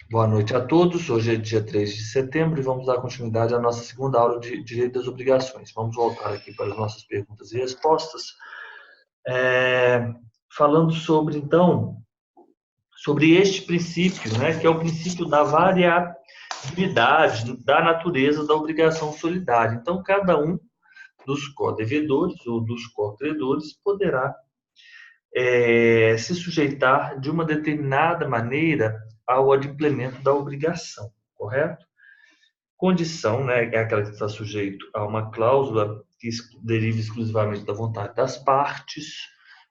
Boa noite a todos. Hoje é dia 3 de setembro e vamos dar continuidade à nossa segunda aula de Direito das Obrigações. Vamos voltar aqui para as nossas perguntas e respostas, é, falando sobre, então, sobre este princípio, né, que é o princípio da variabilidade da natureza da obrigação solidária. Então, cada um dos co-devedores ou dos co-credores poderá se sujeitar de uma determinada maneira ao adimplemento da obrigação, correto? Condição, né, é aquela que está sujeito a uma cláusula que deriva exclusivamente da vontade das partes,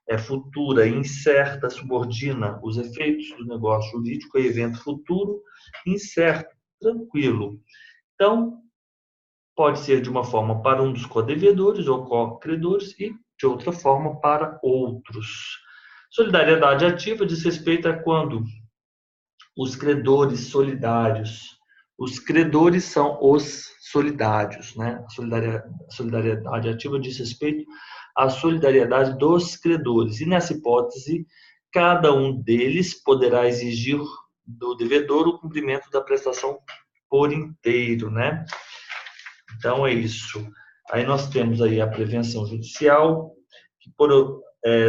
é futura, incerta, subordina os efeitos do negócio jurídico a evento futuro, incerto, tranquilo. Então, pode ser de uma forma para um dos codevedores ou co-credores e de outra forma para outros. Solidariedade ativa diz respeito a quando os credores solidários. Os credores são os solidários, né? A solidariedade ativa diz respeito à solidariedade dos credores. E nessa hipótese, cada um deles poderá exigir do devedor o cumprimento da prestação por inteiro, né? Então é isso. Aí nós temos aí a prevenção judicial, que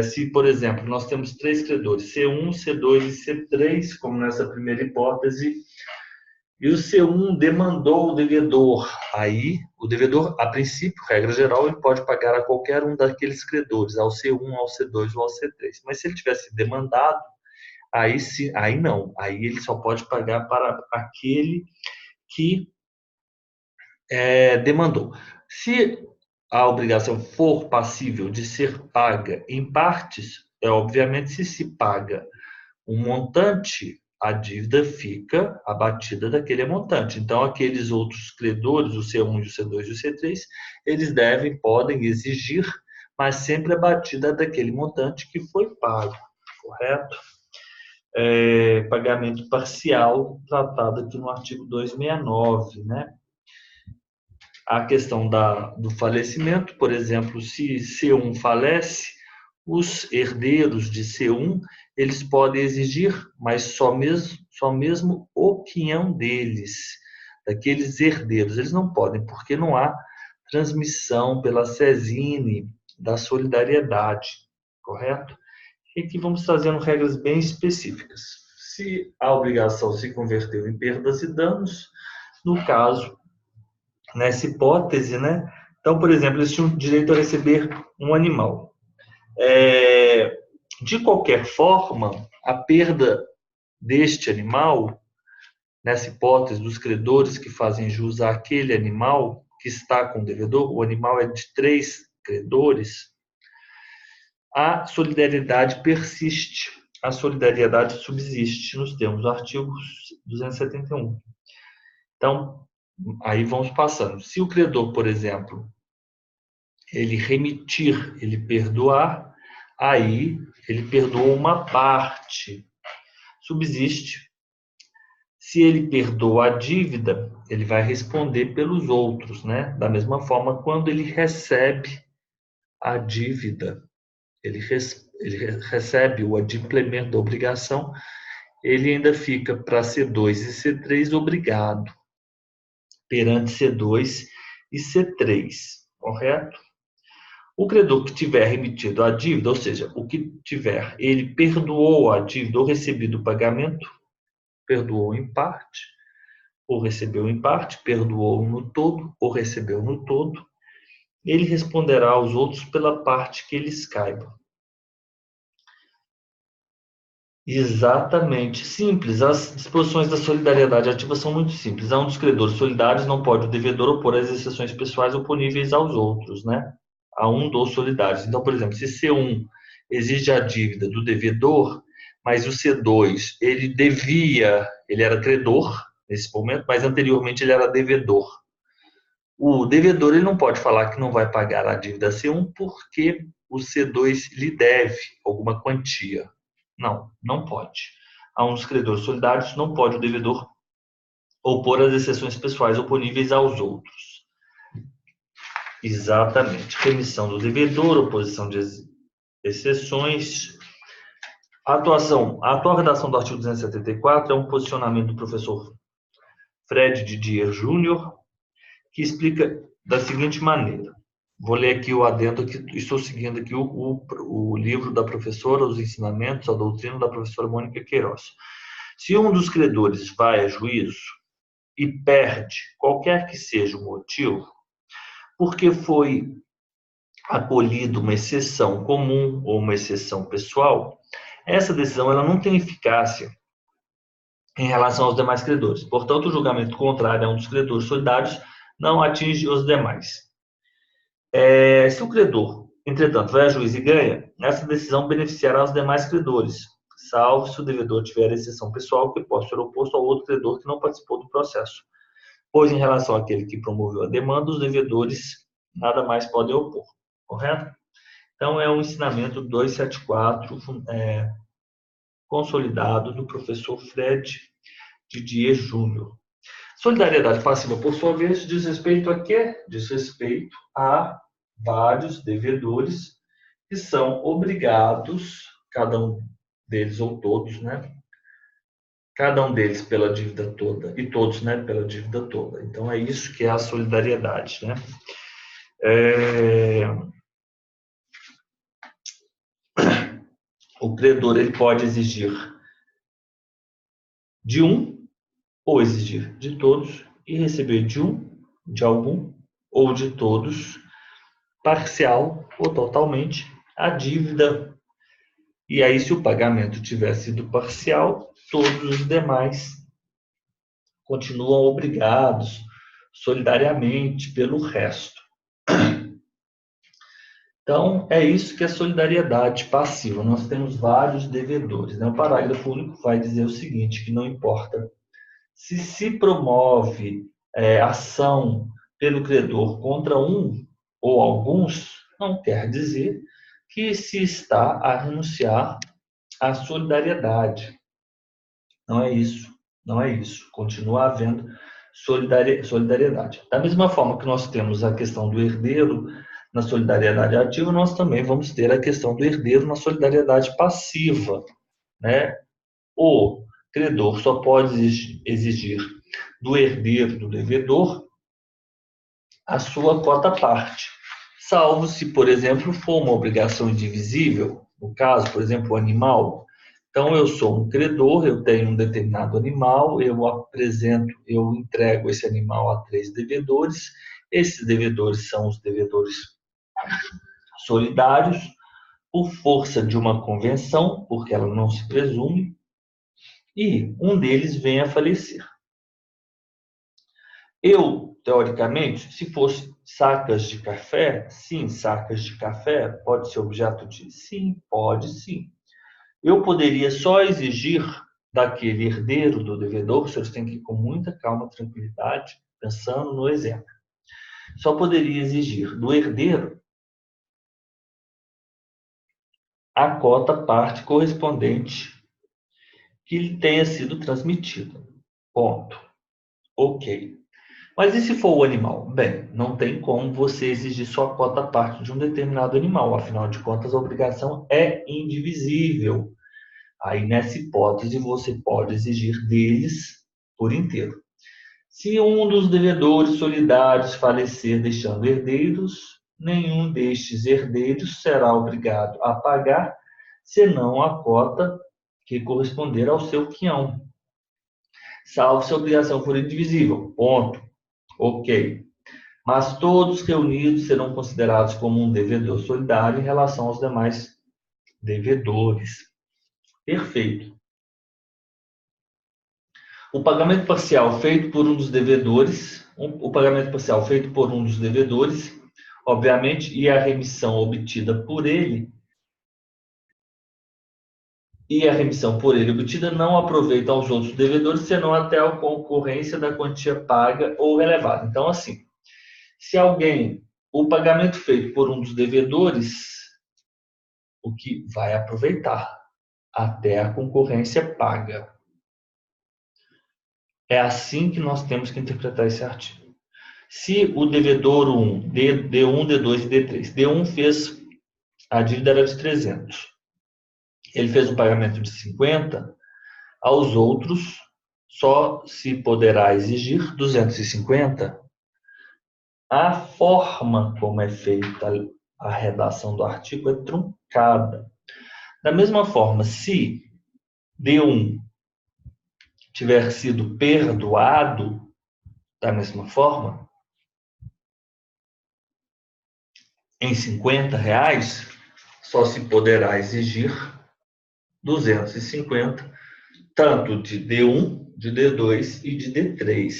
se, por exemplo, nós temos três credores, C1, C2 e C3, como nessa primeira hipótese, e o C1 demandou o devedor. Aí, o devedor, a princípio, regra geral, ele pode pagar a qualquer um daqueles credores, ao C1, ao C2 ou ao C3. Mas se ele tivesse demandado, aí, sim, aí não. Aí ele só pode pagar para aquele que demandou. Se a obrigação for passível de ser paga em partes, obviamente se paga um montante, a dívida fica abatida daquele montante. Então, aqueles outros credores, o C1, o C2 e o C3, eles podem exigir, mas sempre abatida daquele montante que foi pago, correto? Pagamento parcial, tratado aqui no artigo 269, né? A questão do falecimento, por exemplo, se C1 falece, os herdeiros de C1 eles podem exigir, mas só mesmo o quinhão deles, daqueles herdeiros. Eles não podem, porque não há transmissão pela SESINE da solidariedade, correto? E aqui vamos trazendo regras bem específicas. Se a obrigação se converteu em perdas e danos, no caso nessa hipótese, né? Então, por exemplo, eles tinham direito a receber um animal. De qualquer forma, a perda deste animal, nessa hipótese dos credores que fazem jus àquele animal que está com o devedor, o animal é de três credores, a solidariedade persiste, a solidariedade subsiste nos termos do artigo 271. Então, aí vamos passando. Se o credor, por exemplo, ele remitir, ele perdoar, aí ele perdoou uma parte, subsiste. Se ele perdoa a dívida, ele vai responder pelos outros, né? Da mesma forma, quando ele recebe a dívida, ele recebe o adimplemento da obrigação, ele ainda fica para C2 e C3 obrigado perante C2 e C3, correto? O credor que tiver remitido a dívida, ou seja, o que tiver, ele perdoou a dívida ou recebido o pagamento, perdoou em parte, ou recebeu em parte, perdoou no todo, ou recebeu no todo, ele responderá aos outros pela parte que lhes caiba. Exatamente. Simples. As disposições da solidariedade ativa são muito simples. A um dos credores solidários não pode o devedor opor as exceções pessoais oponíveis aos outros, né? A um dos solidários. Então, por exemplo, se C1 exige a dívida do devedor, mas o C2 ele era credor nesse momento, mas anteriormente ele era devedor. O devedor ele não pode falar que não vai pagar a dívida C1 porque o C2 lhe deve alguma quantia. Não, não pode. A um dos credores solidários não pode o devedor opor as exceções pessoais oponíveis aos outros. Exatamente. Remissão do devedor, oposição de exceções. A atual redação do artigo 274 é um posicionamento do professor Fred Didier Júnior, que explica da seguinte maneira. Vou ler aqui o adendo, que estou seguindo aqui o livro da professora, Os Ensinamentos, a Doutrina, da professora Mônica Queiroz. Se um dos credores vai a juízo e perde, qualquer que seja o motivo, porque foi acolhido uma exceção comum ou uma exceção pessoal, essa decisão ela não tem eficácia em relação aos demais credores. Portanto, o julgamento contrário a um dos credores solidários não atinge os demais. Se o credor, entretanto, vai a juízo e ganha, essa decisão beneficiará os demais credores, salvo se o devedor tiver exceção pessoal que possa ser oposto ao outro credor que não participou do processo. Pois, em relação àquele que promoveu a demanda, os devedores nada mais podem opor. Correto? Então, é um ensinamento 274, consolidado do professor Fred Didier Júnior. Solidariedade passiva, por sua vez, diz respeito a quê? Diz respeito a vários devedores que são obrigados, cada um deles ou todos, né? Cada um deles pela dívida toda e todos, né, pela dívida toda. Então é isso que é a solidariedade, né? O credor ele pode exigir de um ou exigir de todos e receber de um, de algum ou de todos, parcial ou totalmente, a dívida. E aí, se o pagamento tiver sido parcial, todos os demais continuam obrigados solidariamente pelo resto. Então, é isso que é solidariedade passiva. Nós temos vários devedores, né? O parágrafo único vai dizer o seguinte, que não importa se promove ação pelo credor contra um ou alguns, não quer dizer que se está a renunciar à solidariedade. Não é isso, não é isso. Continua havendo solidariedade. Da mesma forma que nós temos a questão do herdeiro na solidariedade ativa, nós também vamos ter a questão do herdeiro na solidariedade passiva, né? O credor só pode exigir do herdeiro, do devedor, a sua quota-parte, salvo se, por exemplo, for uma obrigação indivisível, no caso, por exemplo, o animal. Então, eu sou um credor, eu tenho um determinado animal, eu entrego esse animal a 3 devedores, esses devedores são os devedores solidários, por força de uma convenção, porque ela não se presume, e um deles vem a falecer. Eu, teoricamente, se fosse sacas de café, sim, sacas de café pode ser objeto de sim, pode sim. Eu poderia só exigir daquele herdeiro do devedor, vocês têm que ir com muita calma, tranquilidade, pensando no exemplo. Só poderia exigir do herdeiro a cota parte correspondente que lhe tenha sido transmitida. Ponto. Ok. Mas e se for o animal? Bem, não tem como você exigir só a cota parte de um determinado animal. Afinal de contas, a obrigação é indivisível. Aí, nessa hipótese, você pode exigir deles por inteiro. Se um dos devedores solidários falecer deixando herdeiros, nenhum destes herdeiros será obrigado a pagar, senão a cota que corresponder ao seu quinhão, salvo se a obrigação for indivisível. Ponto. Ok. Mas todos reunidos serão considerados como um devedor solidário em relação aos demais devedores. Perfeito. O pagamento parcial feito por um dos devedores, obviamente, e a remissão obtida por ele, não aproveita aos outros devedores, senão até a concorrência da quantia paga ou relevada. Então, assim, se o pagamento feito por um dos devedores, o que vai aproveitar até a concorrência paga. É assim que nós temos que interpretar esse artigo. Se o devedor 1, D1, D2 e D3, D1 fez, a dívida era de 300. ele fez um pagamento de 50, aos outros só se poderá exigir 250. A forma como é feita a redação do artigo é truncada. Da mesma forma, se D1 tiver sido perdoado, da mesma forma, em R$ 50, só se poderá exigir 250, tanto de D1, de D2 e de D3,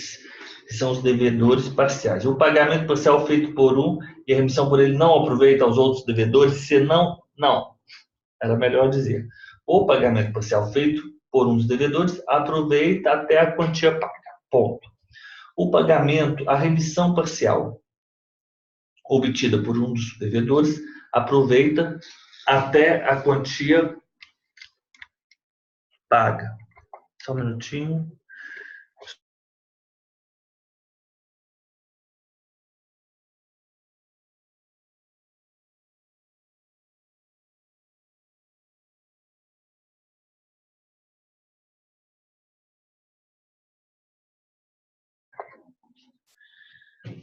que são os devedores parciais. O pagamento parcial feito por um e a remissão por ele não aproveita aos outros devedores, se não, era melhor dizer. O pagamento parcial feito por um dos devedores aproveita até a quantia paga. Ponto. O pagamento, a remissão parcial obtida por um dos devedores aproveita até a quantia paga. Só um minutinho.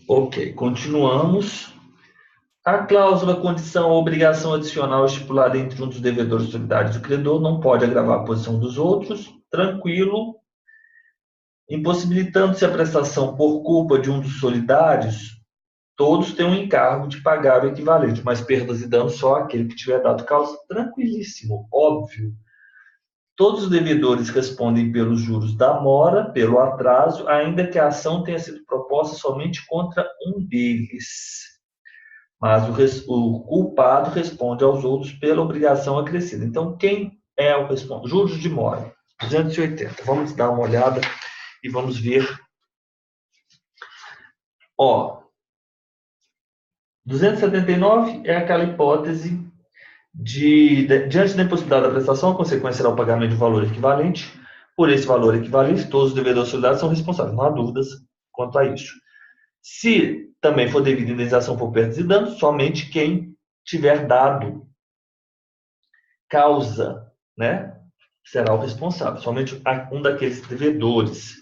Ok, continuamos. A cláusula condição ou obrigação adicional estipulada entre um dos devedores solidários e o credor não pode agravar a posição dos outros. Tranquilo. Impossibilitando-se a prestação por culpa de um dos solidários, todos têm um encargo de pagar o equivalente, mas perdas e danos só aquele que tiver dado causa. Tranquilíssimo, óbvio. Todos os devedores respondem pelos juros da mora, pelo atraso, ainda que a ação tenha sido proposta somente contra um deles. Mas o culpado responde aos outros pela obrigação acrescida. Então, quem é o responsável? Juros de mora, 280. Vamos dar uma olhada e vamos ver. 279 é aquela hipótese diante da impossibilidade da prestação, a consequência será o pagamento de valor equivalente. Por esse valor equivalente, todos os devedores solidários são responsáveis. Não há dúvidas quanto a isso. Se também for devida indenização por perdas e danos, somente quem tiver dado causa, né, será o responsável. Somente um daqueles devedores.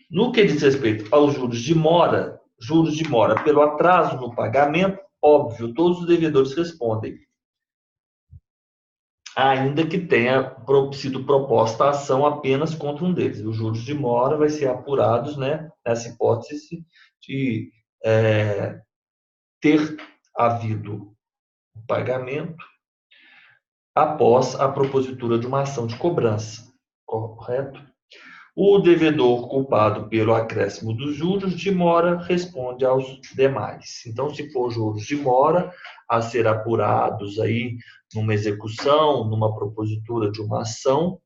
No que diz respeito aos juros de mora pelo atraso no pagamento, óbvio, todos os devedores respondem, ainda que tenha sido proposta a ação apenas contra um deles. Os juros de mora vai ser apurados, né, nessa hipótese de ter havido o pagamento após a propositura de uma ação de cobrança, correto? O devedor culpado pelo acréscimo dos juros de mora responde aos demais. Então, se for juros de mora a ser apurados aí numa execução, numa propositura de uma ação,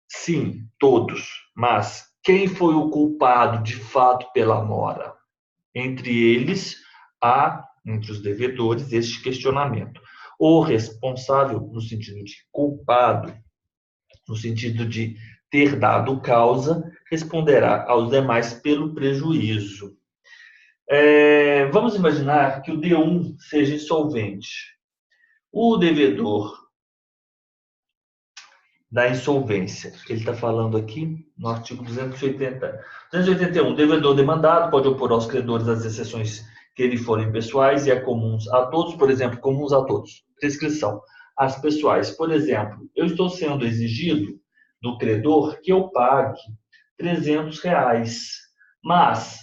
sim, todos. Mas quem foi o culpado de fato pela mora? Entre eles, há, entre os devedores, este questionamento. O responsável, no sentido de culpado, no sentido de ter dado causa, responderá aos demais pelo prejuízo. Vamos imaginar que o D1 seja insolvente. O devedor da insolvência, ele está falando aqui no artigo 281, o devedor demandado pode opor aos credores as exceções que lhe forem pessoais e é comuns a todos, por exemplo, comuns a todos. Prescrição. As pessoais, por exemplo, eu estou sendo exigido do credor que eu pague R$ 300, mas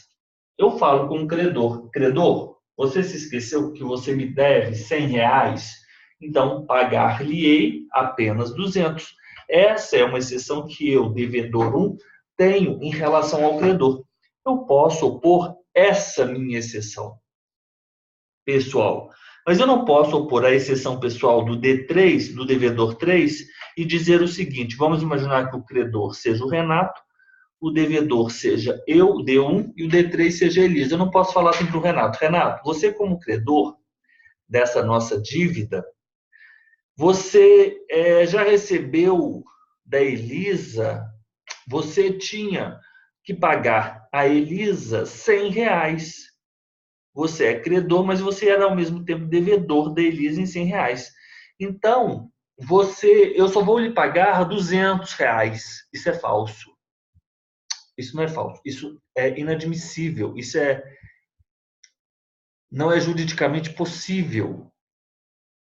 eu falo com o credor, você se esqueceu que você me deve R$ 100? Então, pagar-lhe-ei apenas 200. Essa é uma exceção que eu, devedor 1, tenho em relação ao credor. Eu posso opor essa minha exceção pessoal, mas eu não posso opor a exceção pessoal do D3, do devedor 3, e dizer o seguinte: vamos imaginar que o credor seja o Renato, o devedor seja eu, D1, e o D3 seja a Elisa. Eu não posso falar assim para o Renato: Renato, você como credor dessa nossa dívida, você já recebeu da Elisa, você tinha que pagar a Elisa R$ 100. Você é credor, mas você era ao mesmo tempo devedor da Elisa em R$ 100. Então, eu só vou lhe pagar R$ 200. Isso é falso. Isso não é falso. Isso é inadmissível. Não é juridicamente possível.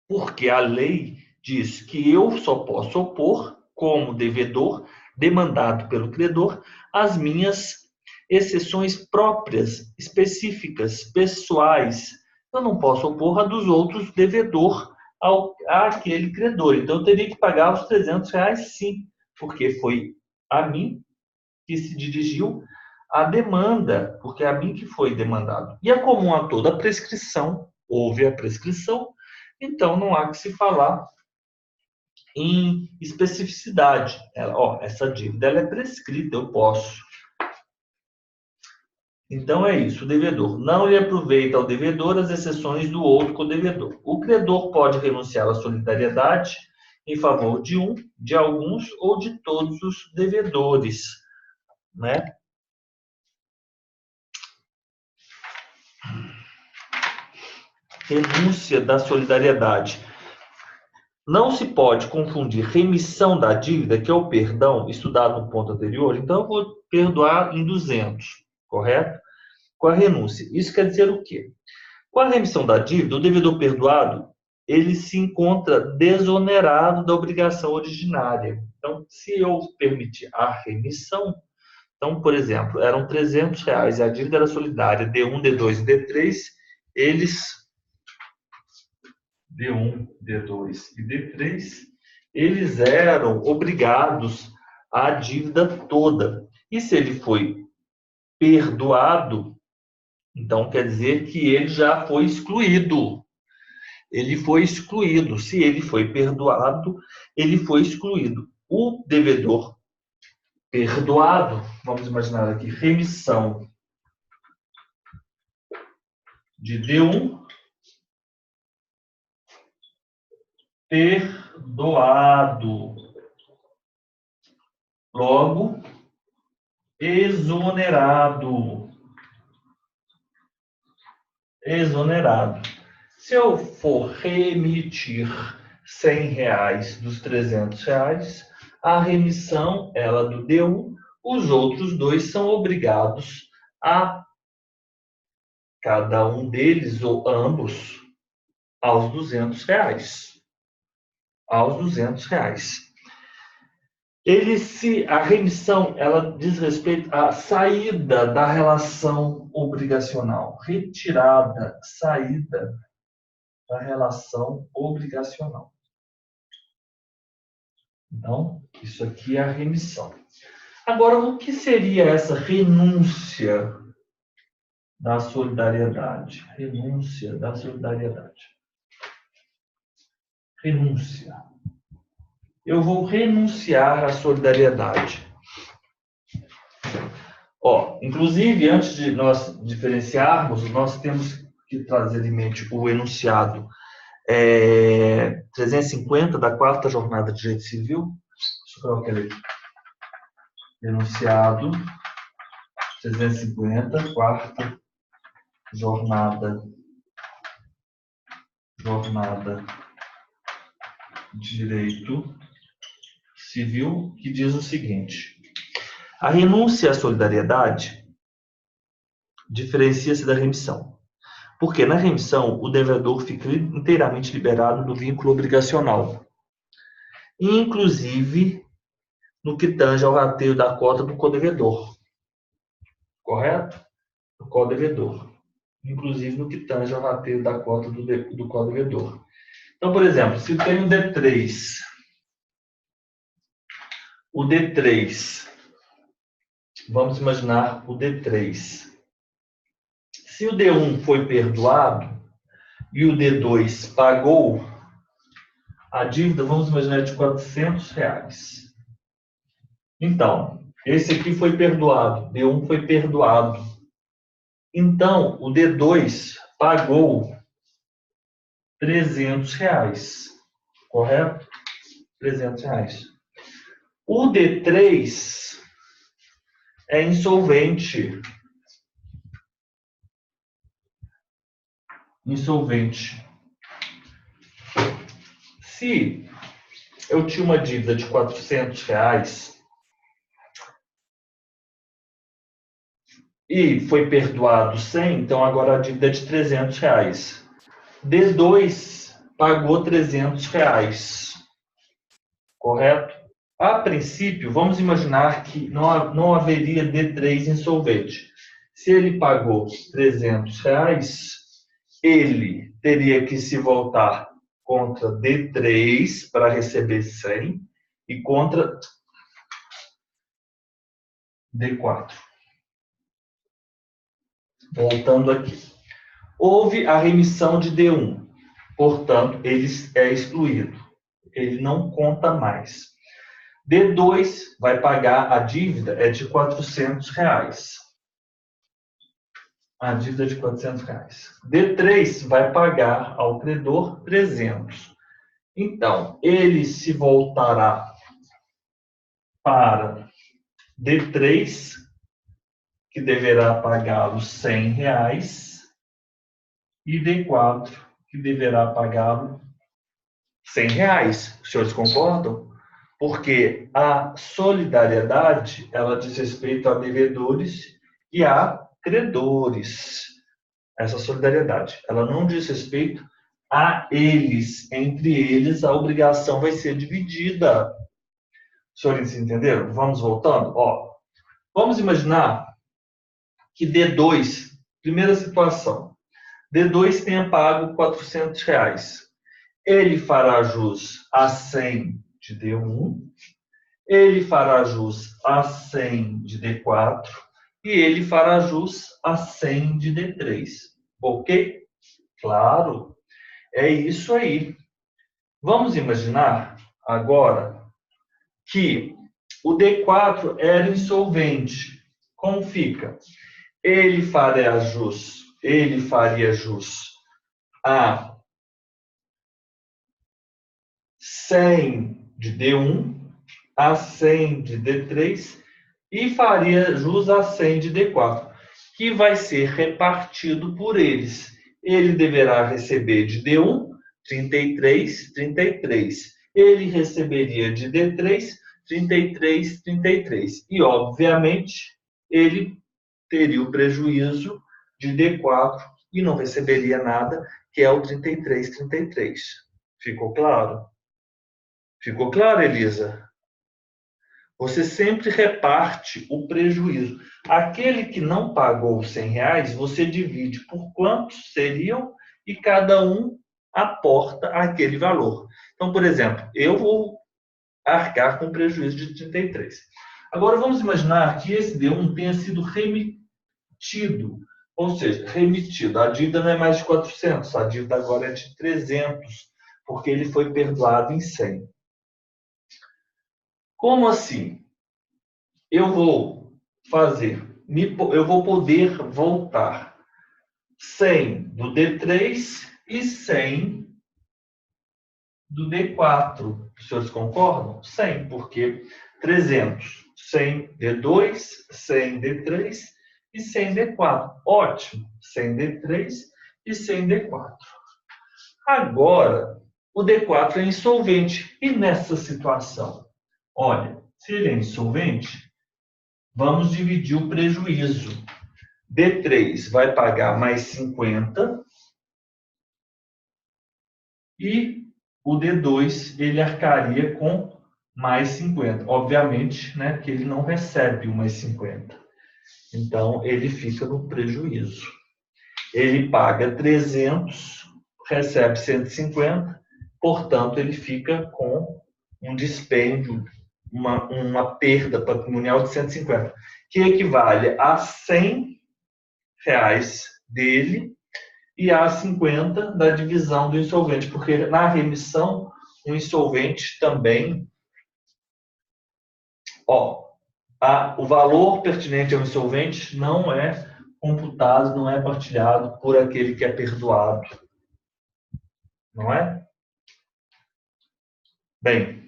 Porque a lei diz que eu só posso opor, como devedor, demandado pelo credor, as minhas exceções próprias, específicas, pessoais. Eu não posso opor a dos outros devedor àquele credor. Então, eu teria que pagar os R$ 300, sim, porque foi a mim que se dirigiu a demanda, porque é a mim que foi demandado. E é comum a toda a prescrição, houve a prescrição, então não há que se falar em especificidade. Essa dívida ela é prescrita, eu posso. Então é isso, o devedor não lhe aproveita ao devedor as exceções do outro codevedor. O credor pode renunciar à solidariedade em favor de um, de alguns ou de todos os devedores, né? Renúncia da solidariedade. Não se pode confundir remissão da dívida, que é o perdão, estudado no ponto anterior. Então, eu vou perdoar em 200, correto? Com a renúncia. Isso quer dizer o quê? Com a remissão da dívida, o devedor perdoado, ele se encontra desonerado da obrigação originária. Então, se eu permitir a remissão, então, por exemplo, eram R$ 300 e a dívida era solidária, D1, D2 e D3, D1, D2 e D3, eles eram obrigados à dívida toda. E se ele foi perdoado, então quer dizer que ele já foi excluído. Ele foi excluído. Se ele foi perdoado, ele foi excluído. O devedor perdoado, vamos imaginar aqui, remissão de D1, perdoado. Logo, exonerado. Exonerado. Se eu for remitir R$ 100 dos R$ 300, a remissão, ela do D1, os outros dois são obrigados a, cada um deles, ou ambos, aos R$ 200. Aos R$ 200. A remissão, ela diz respeito à saída da relação obrigacional, retirada, saída da relação obrigacional. Então, isso aqui é a remissão. Agora, o que seria essa renúncia da solidariedade? Renúncia da solidariedade. Renúncia. Eu vou renunciar à solidariedade. Inclusive, antes de nós diferenciarmos, nós temos que trazer em mente o enunciado 350 da 4ª Jornada de Direito Civil. Deixa eu colocar ele aqui. Enunciado 350, 4ª Jornada de Direito Civil, que diz o seguinte: a renúncia à solidariedade diferencia-se da remissão, porque na remissão o devedor fica inteiramente liberado do vínculo obrigacional, inclusive no que tange ao rateio da cota do codevedor. Correto? Do codevedor. Inclusive no que tange ao rateio da cota do codevedor. Então, por exemplo, se tem um D3, o D3, vamos imaginar o D3. Se o D1 foi perdoado e o D2 pagou, a dívida, vamos imaginar, de R$ 400. Então, esse aqui foi perdoado, D1 foi perdoado. Então, o D2 pagou R$ 300, correto? R$ 300. O D3 é insolvente. Se eu tinha uma dívida de R$ 400 e foi perdoado 100, então agora a dívida é de R$ 300. D2 pagou R$ 300, correto? A princípio, vamos imaginar que não haveria D3 insolvente. Se ele pagou R$ 300, ele teria que se voltar contra D3 para receber 100 e contra D4. Voltando aqui. Houve a remissão de D1, portanto, ele é excluído. Ele não conta mais. D2 vai pagar a dívida é de R$ 400. A dívida é de R$ 400. D3 vai pagar ao credor 300. Então, ele se voltará para D3, que deverá pagá-lo R$ 100, e D4, que deverá pagá-lo R$ 100. Os senhores concordam? Porque a solidariedade, ela diz respeito a devedores e a credores. Essa solidariedade, ela não diz respeito a eles. Entre eles, a obrigação vai ser dividida. Os senhores entenderam? Vamos voltando? Vamos imaginar que D2, primeira situação, D2 tenha pago R$ 400. Ele fará jus a 100 de D1, ele fará jus a 100 de D4 e ele fará jus a 100 de D3. Ok? Claro, é isso aí. Vamos imaginar agora que o D4 era insolvente. Como fica? Ele faria jus a 100 de D1, a 100 de D3 e faria jus a 100 de D4, que vai ser repartido por eles. Ele deverá receber de D1 33, 33. Ele receberia de D3 33, 33. E, obviamente, ele teria o prejuízo de D4 e não receberia nada, que é o 33, 33. Ficou claro? Ficou claro, Elisa? Você sempre reparte o prejuízo. Aquele que não pagou os R$ 100, você divide por quantos seriam e cada um aporta aquele valor. Então, por exemplo, eu vou arcar com prejuízo de 33. Agora, vamos imaginar que esse D1 tenha sido remitido. Ou seja, remitido. A dívida não é mais de 400, a dívida agora é de 300, porque ele foi perdoado em 100. Como assim? Eu vou poder voltar 100 do D3 e 100 do D4. Os senhores concordam? 100, porque 300, 100 D2, 100 D3 e 100 D4. Ótimo, 100 D3 e 100 D4. Agora, o D4 é insolvente. E nessa situação? Olha, se ele é insolvente, vamos dividir o prejuízo. D3 vai pagar mais 50 e o D2 ele arcaria com mais 50. Obviamente, né, que ele não recebe o mais 50. Então, ele fica no prejuízo. Ele paga 300, recebe 150, portanto, ele fica com um dispêndio, uma perda patrimonial de 150, que equivale a R$ 100 dele e a 50 da divisão do insolvente, porque na remissão o insolvente também, o valor pertinente ao insolvente não é computado, não é partilhado por aquele que é perdoado. Não é? Bem,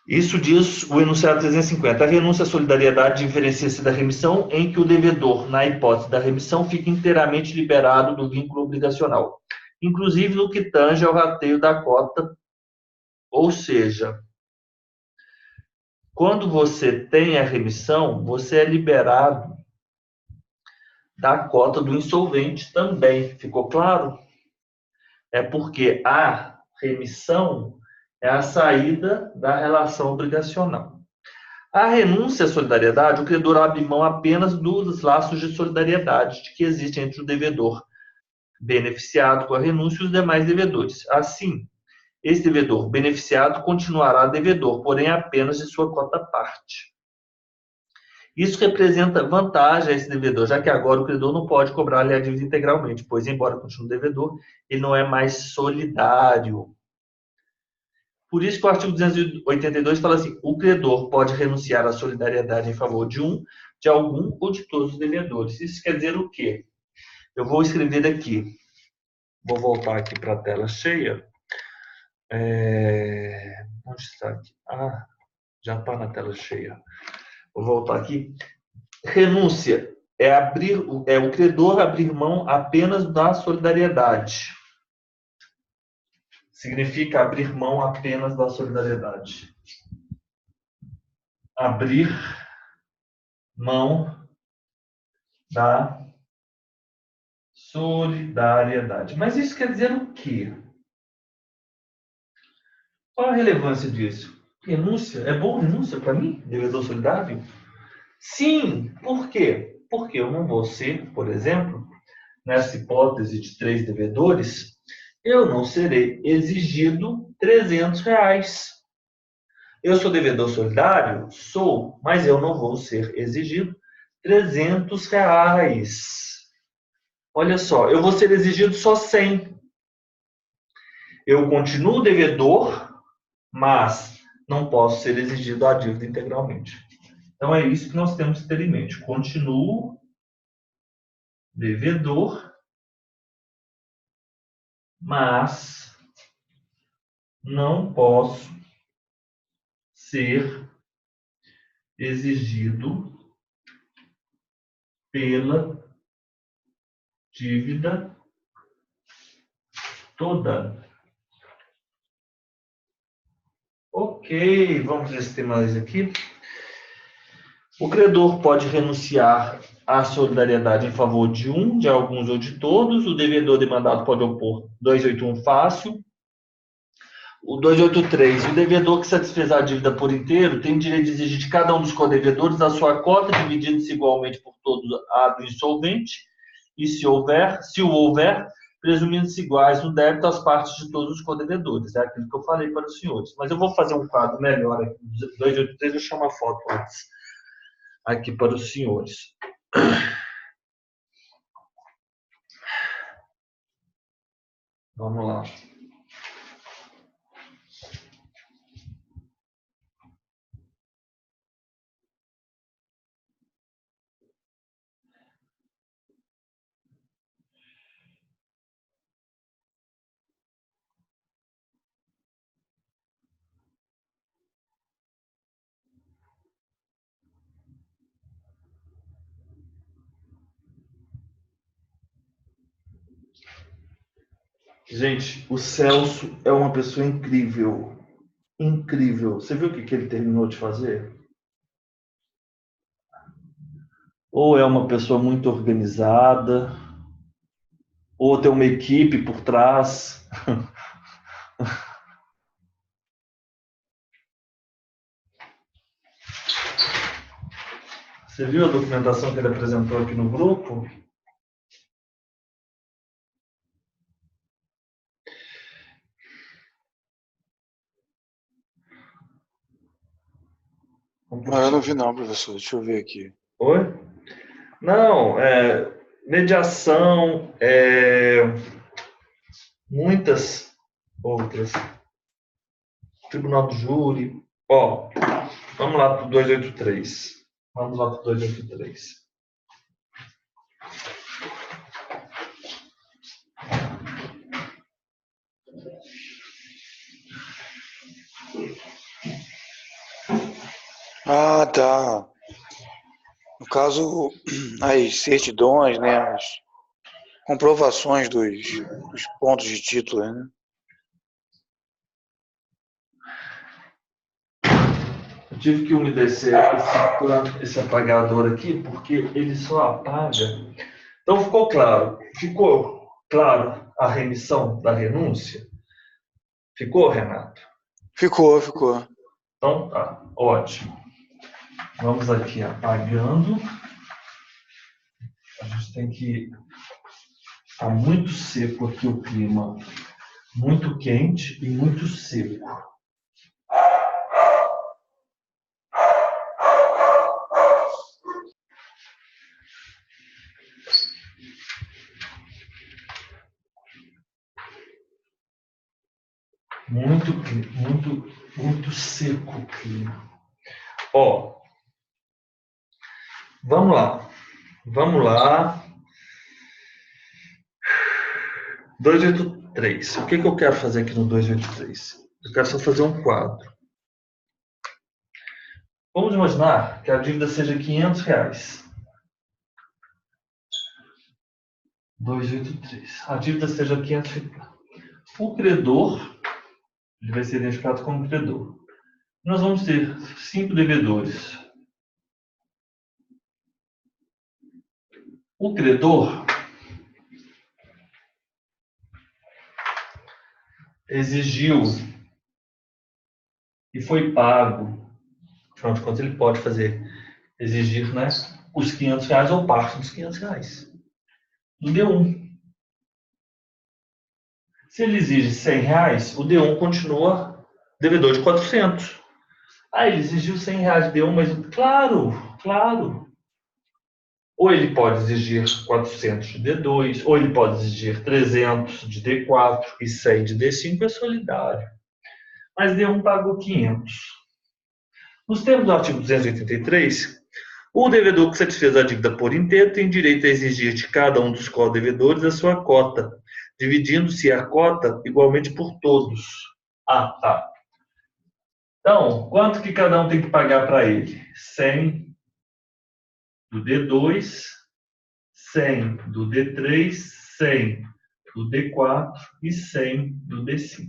isso diz o enunciado 350. A renúncia à solidariedade diferencia-se da remissão em que o devedor, na hipótese da remissão, fica inteiramente liberado do vínculo obrigacional, inclusive no que tange ao rateio da cota Ou seja, quando você tem a remissão, você é liberado da cota do insolvente também. Ficou claro? É porque a remissão é a saída da relação obrigacional. A renúncia à solidariedade, o credor abre mão apenas dos laços de solidariedade que existem entre o devedor beneficiado com a renúncia e os demais devedores. Assim, esse devedor beneficiado continuará devedor, porém apenas de sua cota parte. Isso representa vantagem a esse devedor, já que agora o credor não pode cobrar-lhe a dívida integralmente, pois, embora continue devedor, ele não é mais solidário. Por isso que o artigo 282 fala assim: o credor pode renunciar à solidariedade em favor de algum ou de todos os devedores. Isso quer dizer o quê? Eu vou escrever aqui. Vou voltar aqui para a tela cheia. Onde está aqui? Ah, já está na tela cheia. Vou voltar aqui. Renúncia é o credor abrir mão apenas da solidariedade. Significa abrir mão apenas da solidariedade. Abrir mão da solidariedade. Mas isso quer dizer o quê? Qual a relevância disso? Renúncia? É bom renúncia para mim, devedor solidário? Sim. Por quê? Porque eu não vou ser, por exemplo, nessa hipótese de 3 devedores, eu não serei exigido R$ 300. Eu sou devedor solidário? Sou, mas eu não vou ser exigido R$ 300. Olha só, eu vou ser exigido só 100. Eu continuo devedor, mas não posso ser exigido a dívida integralmente. Então é isso que nós temos que ter em mente. Continuo devedor, mas não posso ser exigido pela dívida toda. Ok, vamos ver se tem mais aqui. O credor pode renunciar à solidariedade em favor de alguns ou de todos. O devedor demandado pode opor 281 fácil. O 283, o devedor que satisfez a dívida por inteiro tem direito de exigir de cada um dos codevedores a sua cota, dividida-se igualmente por todos a do insolvente, e se o houver, presumindo-se iguais no débito às partes de todos os codevedores. É aquilo que eu falei para os senhores. Mas eu vou fazer um quadro melhor aqui. 283, eu chamo a foto antes aqui para os senhores. Vamos lá. Gente, o Celso é uma pessoa incrível. Incrível. Você viu o que ele terminou de fazer? Ou é uma pessoa muito organizada, ou tem uma equipe por trás. Você viu a documentação que ele apresentou aqui no grupo? Não, eu não vi não, professor. Deixa eu ver aqui. Oi? Não, mediação, muitas outras. Tribunal do Júri. Ó, vamos lá para o 283. Vamos lá para o 283. Ah, tá. No caso, as certidões, né? As comprovações dos pontos de título, né? Eu tive que umedecer esse apagador aqui, porque ele só apaga. Então ficou claro? Ficou claro a remissão da renúncia? Ficou, Renato? Ficou, ficou. Então tá, ótimo. Vamos aqui apagando. A gente tem que... Está muito seco aqui o clima. Muito quente e muito seco. Muito seco o clima. Ó, vamos lá. Vamos lá. 283. O que eu quero fazer aqui no 283? Eu quero só fazer um quadro. Vamos imaginar que a dívida seja R$500. 283. A dívida seja R$500. O credor, ele vai ser identificado como credor. Nós vamos ter 5 devedores. O credor exigiu e foi pago. Afinal de contas, ele pode exigir, né, os R$500 ou parte dos R$500 do D1. Se ele exige R$100, o D1 continua devedor de 400. Ah, ele exigiu R$100 de D1, mas claro. Ou ele pode exigir 400 de D2, ou ele pode exigir 300 de D4 e 100 de D5, é solidário. Mas D1 pagou 500. Nos termos do artigo 283, o devedor que satisfez a dívida por inteiro tem direito a exigir de cada um dos co-devedores a sua cota, dividindo-se a cota igualmente por todos. Ah, tá. Então, quanto que cada um tem que pagar para ele? 100 do D2, 100 do D3, 100 do D4 e 100 do D5.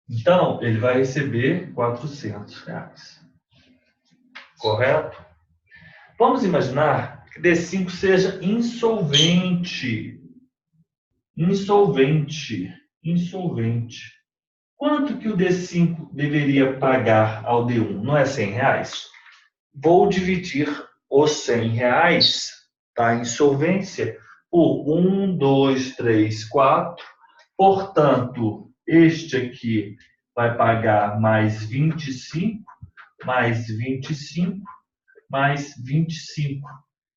Então, ele vai receber R$400. Correto? Vamos imaginar que D5 seja insolvente. Quanto que o D5 deveria pagar ao D1? Não é R$100? Vou dividir os R$100 da insolvência por 1, 2, 3, 4. Portanto, este aqui vai pagar mais 25, mais 25, mais 25.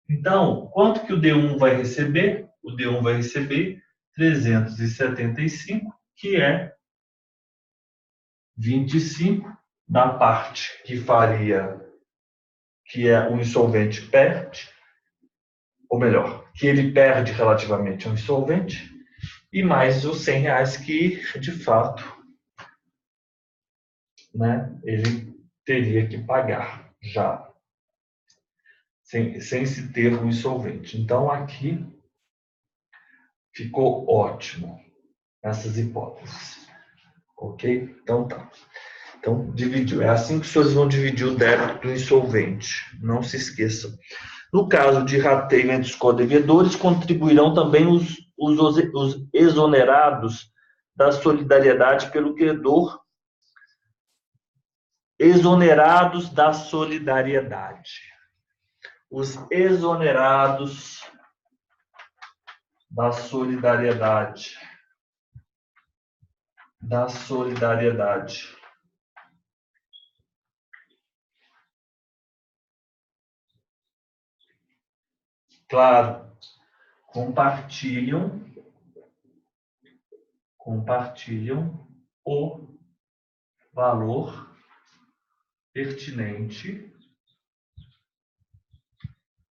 Então, quanto que o D1 vai receber? O D1 vai receber 375, que é 25 da parte que é o insolvente perde, ou melhor, que ele perde relativamente ao insolvente, e mais os R$100 que, de fato, né, ele teria que pagar já, sem se ter um insolvente. Então, aqui ficou ótimo essas hipóteses. Ok? Então, tá. Então, dividiu. É assim que os senhores vão dividir o débito do insolvente. Não se esqueçam. No caso de rateio entre os codevedores, contribuirão também os exonerados da solidariedade pelo credor. Exonerados da solidariedade. Os exonerados da solidariedade. Claro, compartilham o valor pertinente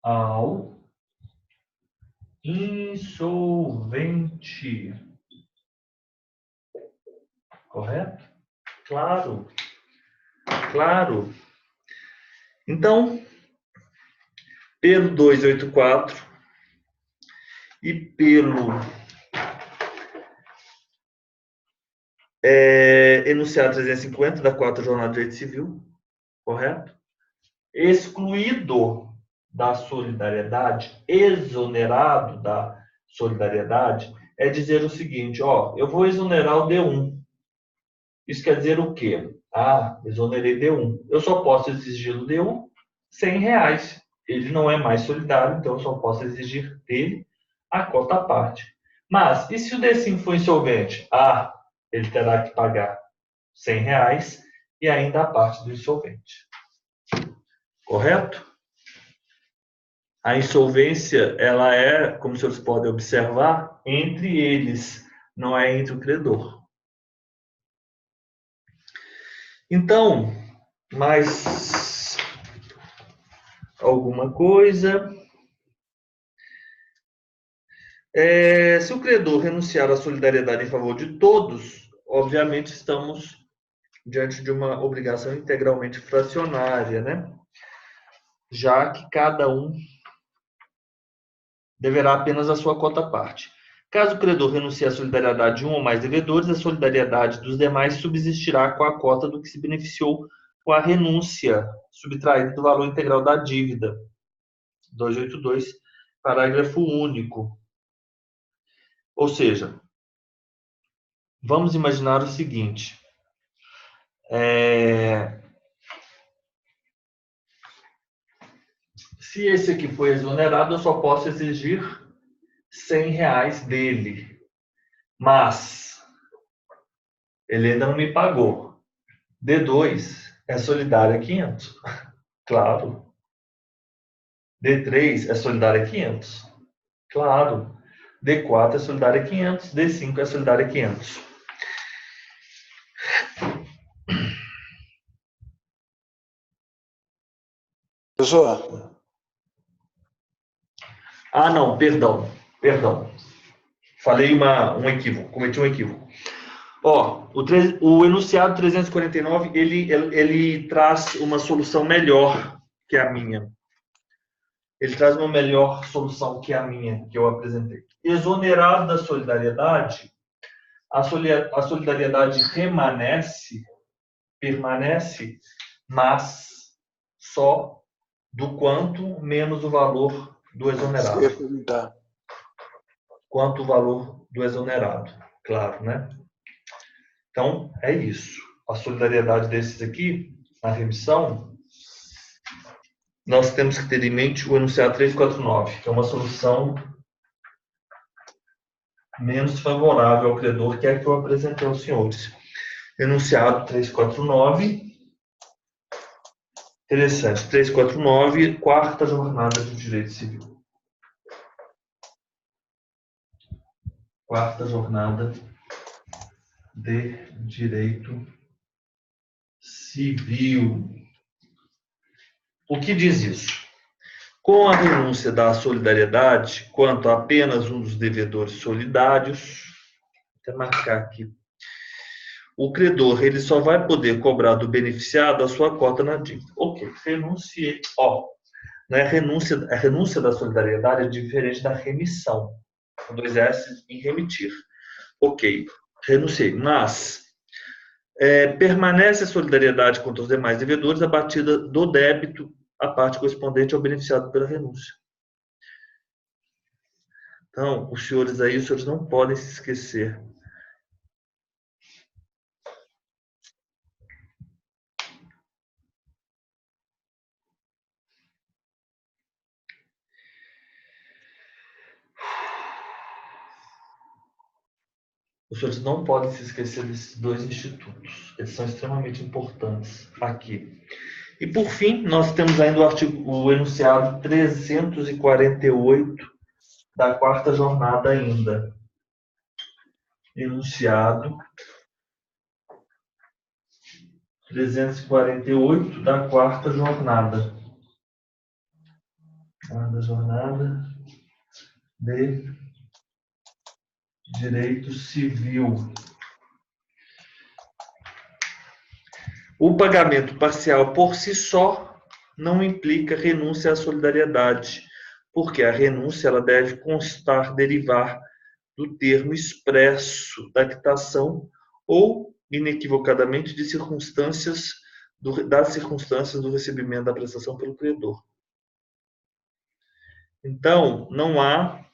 ao insolvente. Correto? Claro. Então, pelo 284 e pelo Enunciado 350 da quarta jornada de direito civil, correto? Excluído da solidariedade, exonerado da solidariedade, é dizer o seguinte, ó, eu vou exonerar o D1. Isso quer dizer o quê? Ah, exonerei D1. Eu só posso exigir do D1 R$ 100. Ele não é mais solidário, então eu só posso exigir dele a cota à parte. Mas, e se o D5 for insolvente? Ah, ele terá que pagar R$ 100 e ainda a parte do insolvente. Correto? A insolvência, ela é, como os senhores podem observar, entre eles, não é entre o credor. Então, mais alguma coisa? Se o credor renunciar à solidariedade em favor de todos, obviamente estamos diante de uma obrigação integralmente fracionária, né? Já que cada um deverá apenas a sua cota à parte. Caso o credor renuncie à solidariedade de um ou mais devedores, a solidariedade dos demais subsistirá com a cota do que se beneficiou com a renúncia, subtraída do valor integral da dívida. 282, parágrafo único. Ou seja, vamos imaginar o seguinte. Se esse aqui foi exonerado, eu só posso exigir R$ 100 dele. Mas ele ainda não me pagou. D2 é solidário a 500. Claro. D3 é solidário a 500. Claro. D4 é solidário a 500. D5 é solidário a 500. Professor, Ah, não, perdão. Falei um equívoco, cometi um equívoco. Ó, o enunciado 349, ele traz uma solução melhor que a minha. Ele traz uma melhor solução que a minha, que eu apresentei. Exonerado da solidariedade, a solidariedade permanece, mas só do quanto menos o valor do exonerado. eu ia perguntar. Quanto o valor do exonerado, claro, né? Então, é isso. A solidariedade desses aqui, na remissão, nós temos que ter em mente o enunciado 349, que é uma solução menos favorável ao credor, que é a que eu apresentei aos senhores. Enunciado 349, interessante, 349, quarta jornada do direito civil. Quarta jornada de direito civil. O que diz isso? Com a renúncia da solidariedade, quanto a apenas um dos devedores solidários, vou até marcar aqui, o credor ele só vai poder cobrar do beneficiado a sua cota na dívida. Ok, renunciei. Não é a renúncia da solidariedade é diferente da remissão. Com 2 S em remitir. Ok, renunciei. Mas permanece a solidariedade contra os demais devedores abatida do débito a parte correspondente ao beneficiado pela renúncia. Então, os senhores não podem se esquecer. Os senhores não podem se esquecer desses dois institutos. Eles são extremamente importantes aqui. E, por fim, nós temos ainda o enunciado 348 da quarta jornada ainda. Enunciado 348 da quarta jornada. Quarta jornada de direito civil. O pagamento parcial por si só não implica renúncia à solidariedade, porque a renúncia ela deve derivar do termo expresso da quitação ou inequivocadamente das circunstâncias do recebimento da prestação pelo credor. Então, não há,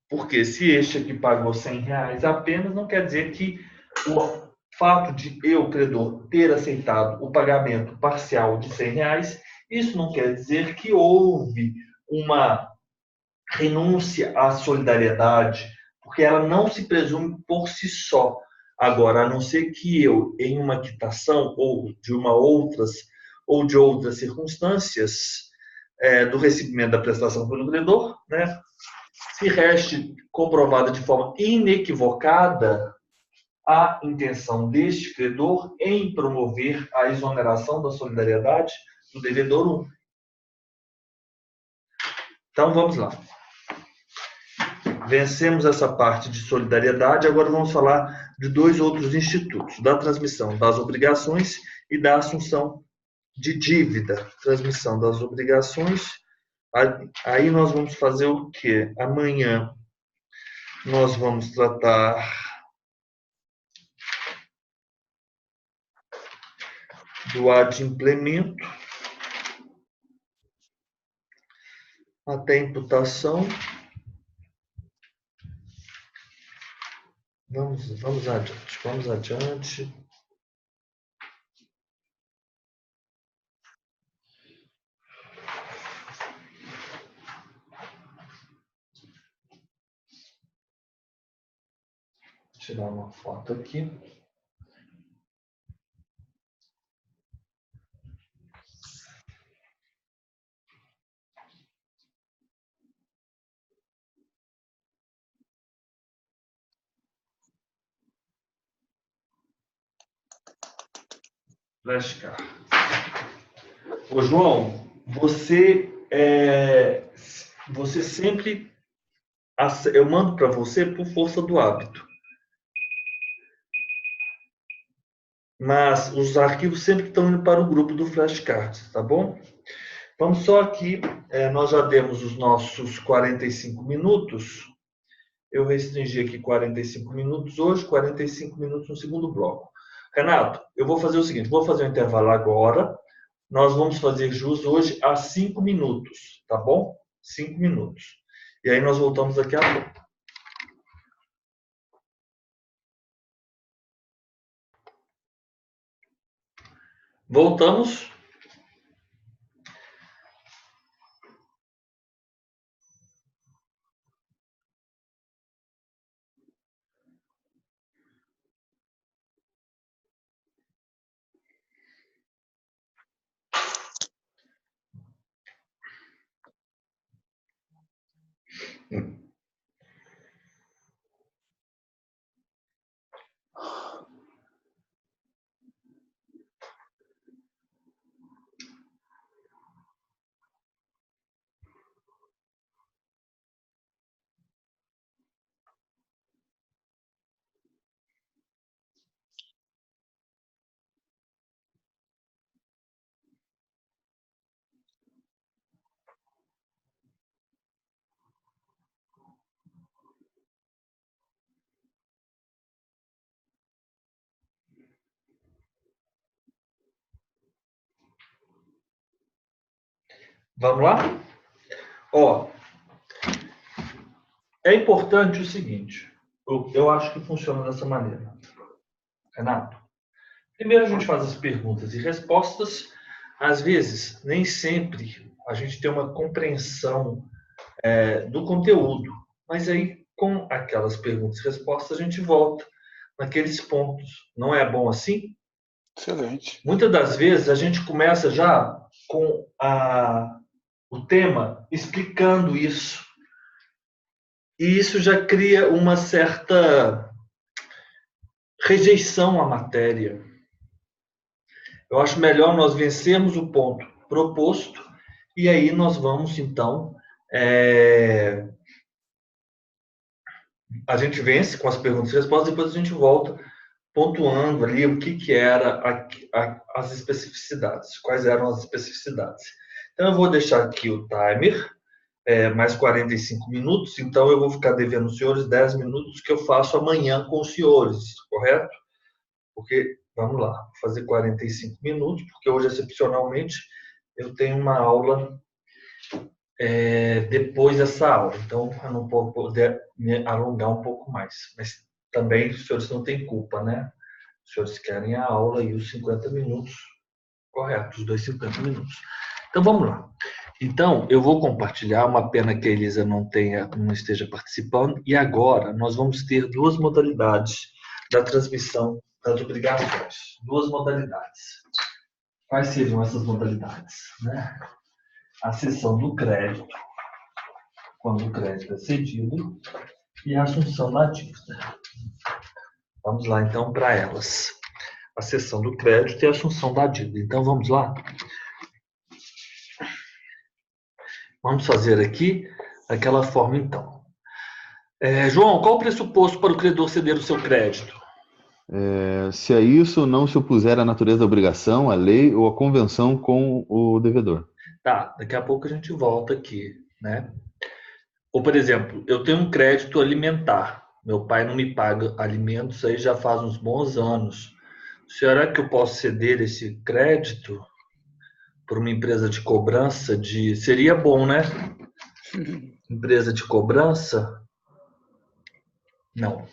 porque se este aqui pagou R$100 apenas, não quer dizer que o fato de eu, credor, ter aceitado o pagamento parcial de R$100, isso não quer dizer que houve uma renúncia à solidariedade, porque ela não se presume por si só. Agora, a não ser que eu, em uma quitação ou de outras circunstâncias do recebimento da prestação pelo credor, né, se reste comprovada de forma inequivocada a intenção deste credor em promover a exoneração da solidariedade do devedor 1. Então, vamos lá. Vencemos essa parte de solidariedade, agora vamos falar de dois outros institutos, da transmissão das obrigações e da assunção de dívida. Transmissão das obrigações, aí nós vamos fazer o quê? Amanhã nós vamos tratar do adimplemento até imputação. Vamos adiante. Vou tirar uma foto aqui. Flashcard. Ô, João, você sempre... Eu mando para você por força do hábito. Mas os arquivos sempre estão indo para o grupo do Flashcards, tá bom? Vamos só aqui, nós já demos os nossos 45 minutos. Eu restringi aqui 45 minutos hoje, 45 minutos no segundo bloco. Renato, eu vou fazer o seguinte, vou fazer um intervalo agora. Nós vamos fazer jus hoje a 5 minutos, tá bom? 5 minutos. E aí nós voltamos daqui a pouco. Voltamos. Vamos lá? Ó, é importante o seguinte, eu acho que funciona dessa maneira. Renato, primeiro a gente faz as perguntas e respostas. Às vezes, nem sempre a gente tem uma compreensão do conteúdo, mas aí com aquelas perguntas e respostas a gente volta naqueles pontos. Não é bom assim? Excelente. Muitas das vezes a gente começa já com o tema explicando isso. E isso já cria uma certa rejeição à matéria. Eu acho melhor nós vencermos o ponto proposto e aí nós vamos, então, a gente vence com as perguntas e respostas, depois a gente volta pontuando ali o que era as especificidades, quais eram as especificidades. Então, eu vou deixar aqui o timer, mais 45 minutos, então eu vou ficar devendo aos senhores 10 minutos que eu faço amanhã com os senhores, correto? porque, vamos lá, vou fazer 45 minutos, porque hoje, excepcionalmente, eu tenho uma aula depois dessa aula, então eu não vou poder me alongar um pouco mais. Mas também os senhores não têm culpa, né? Os senhores querem a aula e os 50 minutos, correto, os dois 50 minutos. Então vamos lá. Então, eu vou compartilhar, uma pena que a Elisa não esteja participando, e agora nós vamos ter duas modalidades da transmissão das obrigações. Duas modalidades. Quais seriam essas modalidades? Né? A cessão do crédito, quando o crédito é cedido, e a assunção da dívida. Vamos lá, então, para elas. A cessão do crédito e a assunção da dívida. Então, vamos lá? Vamos fazer aqui daquela forma, então. João, qual o pressuposto para o credor ceder o seu crédito? Se a isso não se opuser à natureza da obrigação, à lei ou à convenção com o devedor. Tá, daqui a pouco a gente volta aqui, né? Ou, por exemplo, eu tenho um crédito alimentar. Meu pai não me paga alimentos aí já faz uns bons anos. Será que eu posso ceder esse crédito por uma empresa de cobrança de... Seria bom, né? Empresa de cobrança? Não.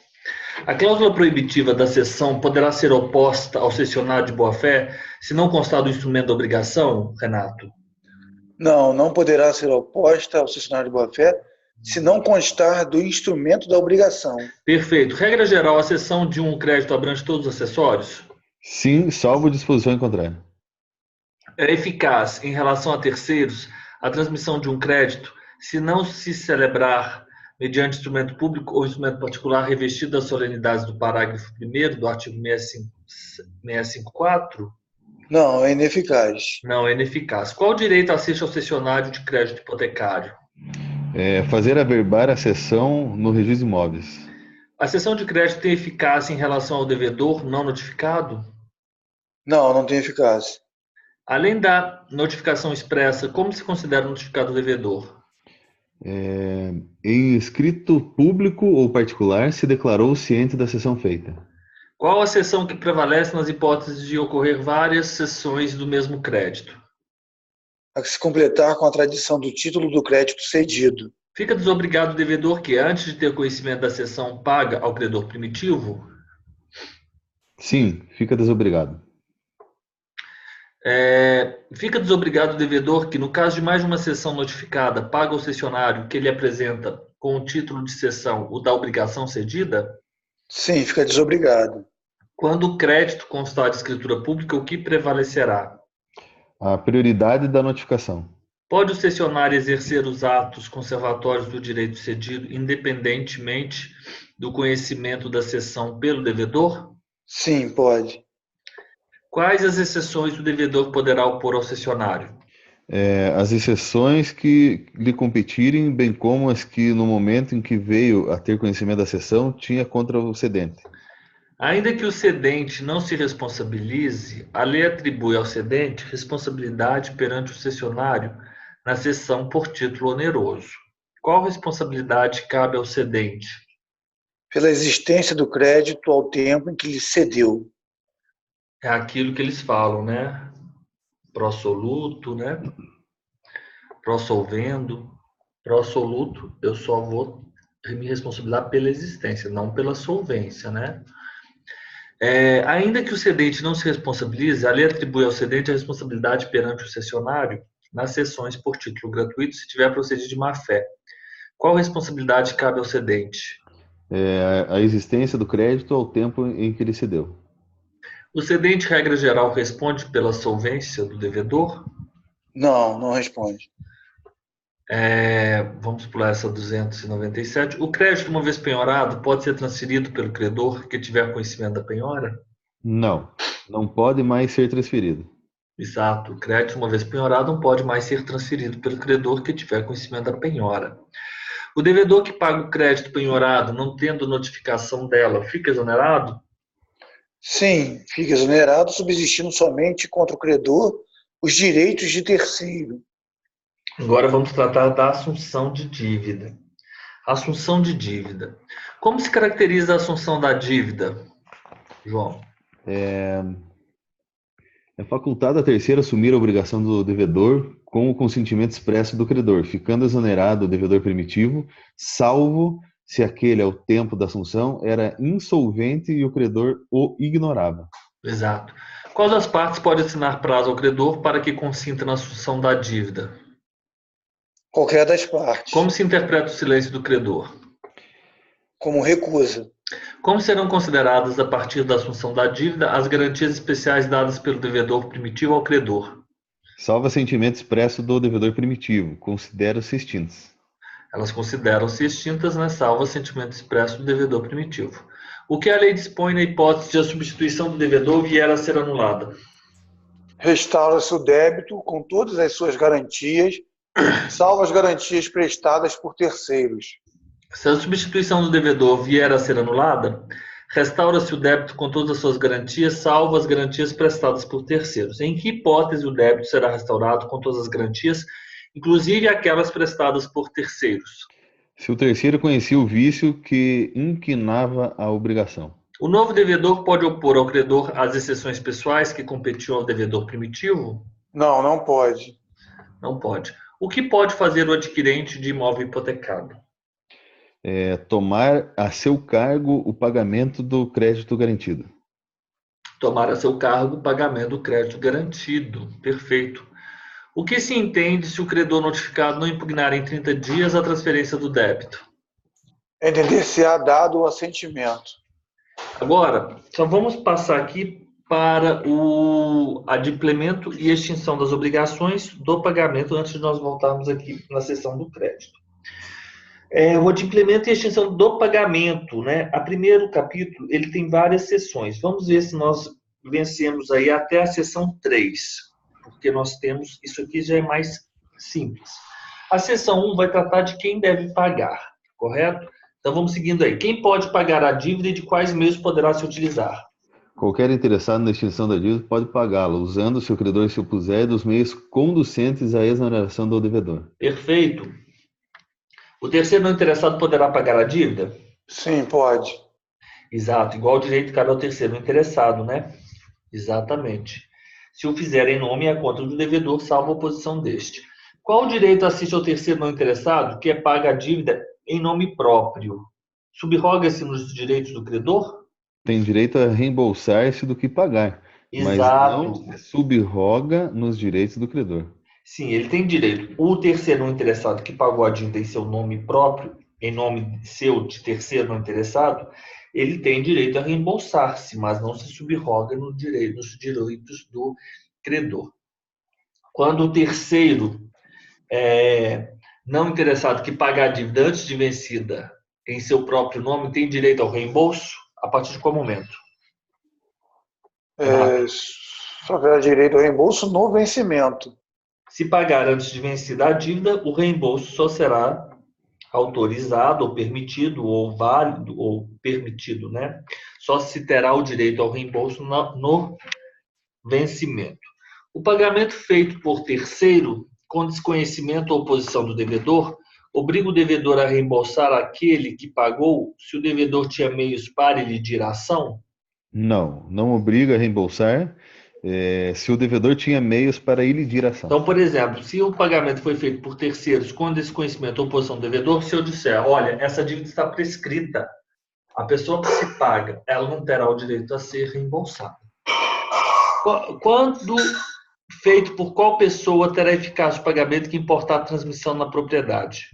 A cláusula proibitiva da cessão poderá ser oposta ao cessionário de boa-fé se não constar do instrumento da obrigação, Renato? Não, não poderá ser oposta ao cessionário de boa-fé se não constar do instrumento da obrigação. Perfeito. Regra geral, a cessão de um crédito abrange todos os acessórios? Sim, salvo disposição em contrário. É eficaz em relação a terceiros a transmissão de um crédito se não se celebrar mediante instrumento público ou instrumento particular revestido das solenidades do parágrafo 1º do artigo 654? Não, é ineficaz. Não, é ineficaz. Qual direito assiste ao cessionário de crédito hipotecário? Fazer averbar a cessão no registro de imóveis. A cessão de crédito tem eficácia em relação ao devedor não notificado? Não, não tem eficácia. Além da notificação expressa, como se considera notificado o devedor? Em escrito público ou particular, se declarou ciente da cessão feita. Qual a cessão que prevalece nas hipóteses de ocorrer várias cessões do mesmo crédito? A se completar com a tradição do título do crédito cedido. Fica desobrigado o devedor que, antes de ter conhecimento da cessão, paga ao credor primitivo? Sim, fica desobrigado. Fica desobrigado o devedor que, no caso de mais de uma cessão notificada, paga ao cessionário que ele apresenta com o título de cessão o da obrigação cedida? Sim, fica desobrigado. Quando o crédito constar de escritura pública, o que prevalecerá? A prioridade da notificação. Pode o cessionário exercer os atos conservatórios do direito cedido independentemente do conhecimento da cessão pelo devedor? Sim, pode. Quais as exceções o devedor poderá opor ao cessionário? As exceções que lhe competirem, bem como as que, no momento em que veio a ter conhecimento da cessão, tinha contra o cedente. Ainda que o cedente não se responsabilize, a lei atribui ao cedente responsabilidade perante o cessionário na cessão por título oneroso. Qual responsabilidade cabe ao cedente? Pela existência do crédito ao tempo em que lhe cedeu. É aquilo que eles falam, né? Pró-soluto, né? Pró-solvendo. Pró-soluto, eu só vou me responsabilizar pela existência, não pela solvência, né? Ainda que o cedente não se responsabilize, a lei atribui ao cedente a responsabilidade perante o cessionário nas cessões por título gratuito se tiver procedido de má-fé. Qual responsabilidade cabe ao cedente? A existência do crédito ao tempo em que ele cedeu. O cedente, regra geral, responde pela solvência do devedor? Não, não responde. Vamos pular essa 297. O crédito, uma vez penhorado, pode ser transferido pelo credor que tiver conhecimento da penhora? Não, não pode mais ser transferido. Exato. O crédito, uma vez penhorado, não pode mais ser transferido pelo credor que tiver conhecimento da penhora. O devedor que paga o crédito penhorado, não tendo notificação dela, fica exonerado? Sim, fica exonerado, subsistindo somente contra o credor os direitos de terceiro. Agora vamos tratar da assunção de dívida. Assunção de dívida. Como se caracteriza a assunção da dívida, João? É facultado a terceira assumir a obrigação do devedor com o consentimento expresso do credor, ficando exonerado o devedor primitivo, salvo se aquele, ao tempo da assunção, era insolvente e o credor o ignorava. Exato. Qual das partes pode assinar prazo ao credor para que consinta na assunção da dívida? Qualquer das partes. Como se interpreta o silêncio do credor? Como recusa. Como serão consideradas, a partir da assunção da dívida, as garantias especiais dadas pelo devedor primitivo ao credor? Salvo sentimento expresso do devedor primitivo, considera-se extintas. Elas consideram-se extintas, né, salvo sentimento expresso do devedor primitivo. O que a lei dispõe na hipótese de a substituição do devedor vier a ser anulada? Restaura-se o débito com todas as suas garantias, salvo as garantias prestadas por terceiros. Se a substituição do devedor vier a ser anulada, restaura-se o débito com todas as suas garantias, salvo as garantias prestadas por terceiros. Em que hipótese o débito será restaurado com todas as garantias, inclusive aquelas prestadas por terceiros? Se o terceiro conhecia o vício que inquinava a obrigação. O novo devedor pode opor ao credor as exceções pessoais que competiam ao devedor primitivo? Não, não pode. Não pode. O que pode fazer o adquirente de imóvel hipotecado? Tomar a seu cargo o pagamento do crédito garantido. Tomar a seu cargo o pagamento do crédito garantido. Perfeito. O que se entende se o credor notificado não impugnar em 30 dias a transferência do débito? Entender-se-á dado o assentimento. Agora, só vamos passar aqui para o adimplemento e extinção das obrigações do pagamento antes de nós voltarmos aqui na seção do crédito. O adimplemento e extinção do pagamento, né? A primeiro capítulo, ele tem várias seções. Vamos ver se nós vencemos aí até a seção 3, porque nós temos, isso aqui já é mais simples. A seção 1 vai tratar de quem deve pagar, correto? Então vamos seguindo aí. Quem pode pagar a dívida e de quais meios poderá se utilizar? Qualquer interessado na extinção da dívida pode pagá-la, usando, se o credor se opuser, dos meios conducentes à exoneração do devedor. Perfeito. O terceiro não interessado poderá pagar a dívida? Sim, pode. Exato, igual direito cabe ao terceiro interessado, né? Exatamente. Se o fizer em nome e a conta do devedor, salvo a oposição deste. Qual direito assiste ao terceiro não interessado, que é paga a dívida em nome próprio? Subroga-se nos direitos do credor? Tem direito a reembolsar-se do que pagar, mas Exato. não subroga nos direitos do credor. Sim, ele tem direito. O terceiro não interessado que pagou a dívida em seu nome próprio, em nome seu de terceiro não interessado, ele tem direito a reembolsar-se, mas não se subroga nos direitos do credor. Quando o terceiro não interessado que paga a dívida antes de vencida em seu próprio nome tem direito ao reembolso, a partir de qual momento? Só haverá direito ao reembolso no vencimento. Se pagar antes de vencida a dívida, o reembolso só será autorizado ou permitido, ou válido, ou permitido, né? Só se terá o direito ao reembolso no vencimento. O pagamento feito por terceiro, com desconhecimento ou oposição do devedor, obriga o devedor a reembolsar aquele que pagou se o devedor tinha meios para lhe dir ação? Não obriga a reembolsar se o devedor tinha meios para ilidir a ação. Então, por exemplo, se o pagamento foi feito por terceiros com desconhecimento ou oposição do devedor, se eu disser, olha, essa dívida está prescrita, a pessoa que se paga, ela não terá o direito a ser reembolsada. Quando feito por qual pessoa terá eficácia o pagamento que importar a transmissão na propriedade?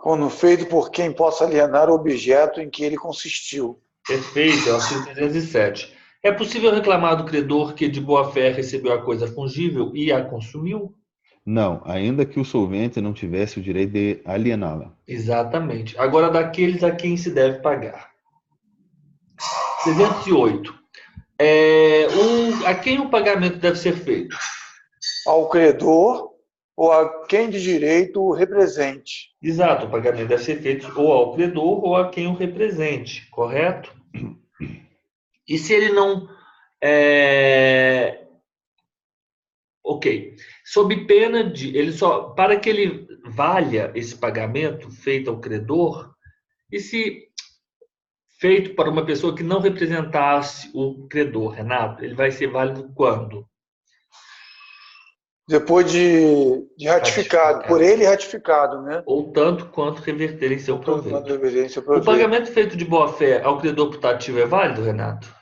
Quando feito por quem possa alienar o objeto em que ele consistiu. Perfeito, é o artigo 307. É possível reclamar do credor que de boa fé recebeu a coisa fungível e a consumiu? Não, ainda que o solvente não tivesse o direito de aliená-la. Exatamente. Agora, daqueles a quem se deve pagar. 308. A quem o pagamento deve ser feito? Ao credor ou a quem de direito o represente. Exato, o pagamento deve ser feito ou ao credor ou a quem o represente, correto? E se ele não... Ok. Sob pena de... para que ele valha esse pagamento feito ao credor, e se feito para uma pessoa que não representasse o credor, Renato, ele vai ser válido quando? Depois de ratificado, por ele ratificado, né? Ou tanto quanto reverter em seu proveito. O Proveito. pagamento feito de boa-fé ao credor putativo é válido, Renato?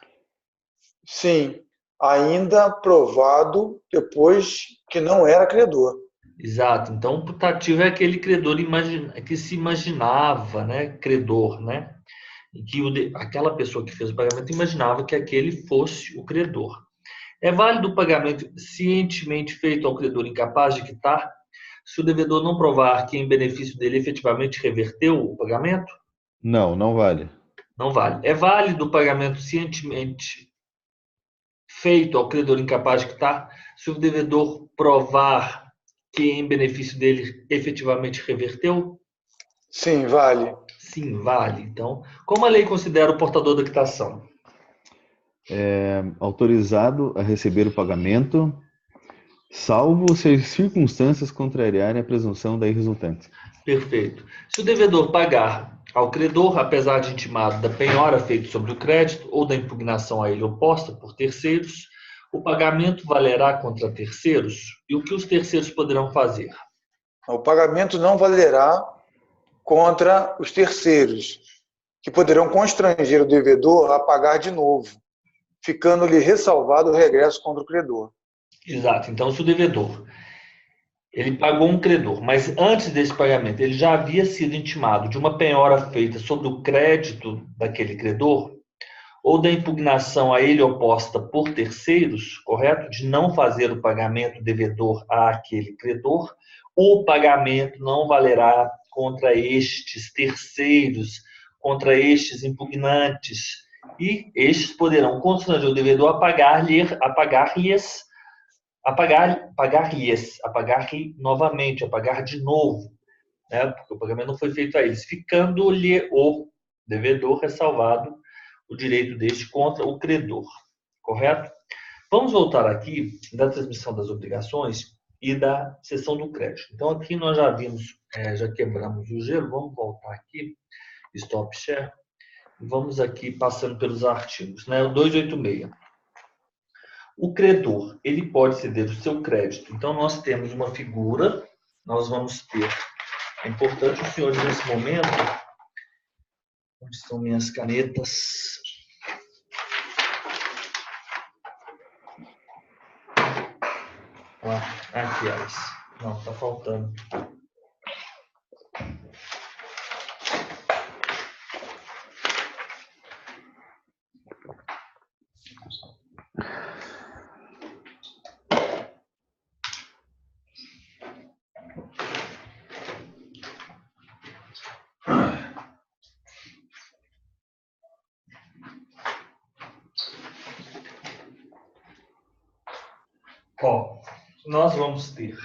Sim, ainda provado depois que não era credor. Exato. Então, o putativo é aquele credor que se imaginava, né, credor, né? E que aquela pessoa que fez o pagamento imaginava que aquele fosse o credor. É válido o pagamento cientemente feito ao credor incapaz de quitar, se o devedor não provar que em benefício dele efetivamente reverteu o pagamento? Não, não vale. Não vale. É válido o pagamento cientemente feito ao credor incapaz de quitar, se o devedor provar que em benefício dele efetivamente reverteu? Sim, vale. Sim, vale. Então, como a lei considera o portador da quitação? Autorizado a receber o pagamento, salvo se as circunstâncias contrariarem a presunção daí resultante. Perfeito. Se o devedor pagar ao credor, apesar de intimado da penhora feita sobre o crédito ou da impugnação a ele oposta por terceiros, o pagamento valerá contra terceiros? E o que os terceiros poderão fazer? O pagamento não valerá contra os terceiros, que poderão constranger o devedor a pagar de novo, ficando-lhe ressalvado o regresso contra o credor. Exato. Então, se o devedor ele pagou um credor, mas antes desse pagamento ele já havia sido intimado de uma penhora feita sobre o crédito daquele credor, ou da impugnação a ele oposta por terceiros, correto? De não fazer o pagamento devedor àquele credor, o pagamento não valerá contra estes terceiros, contra estes impugnantes, e estes poderão constranger o devedor a pagar-lhe novamente, a pagar de novo, né? Porque o pagamento não foi feito a eles, ficando-lhe o devedor ressalvado o direito deste contra o credor, correto? Vamos voltar aqui da transmissão das obrigações e da cessão do crédito. Então, aqui nós já vimos, já quebramos o gelo, vamos voltar aqui, stop share, vamos aqui passando pelos artigos, né? O 286. O credor, ele pode ceder o seu crédito. Então, nós temos uma figura, nós vamos ter, é importante os senhores nesse momento, onde estão minhas canetas? Aqui elas. Não, tá faltando. Ó, nós vamos ter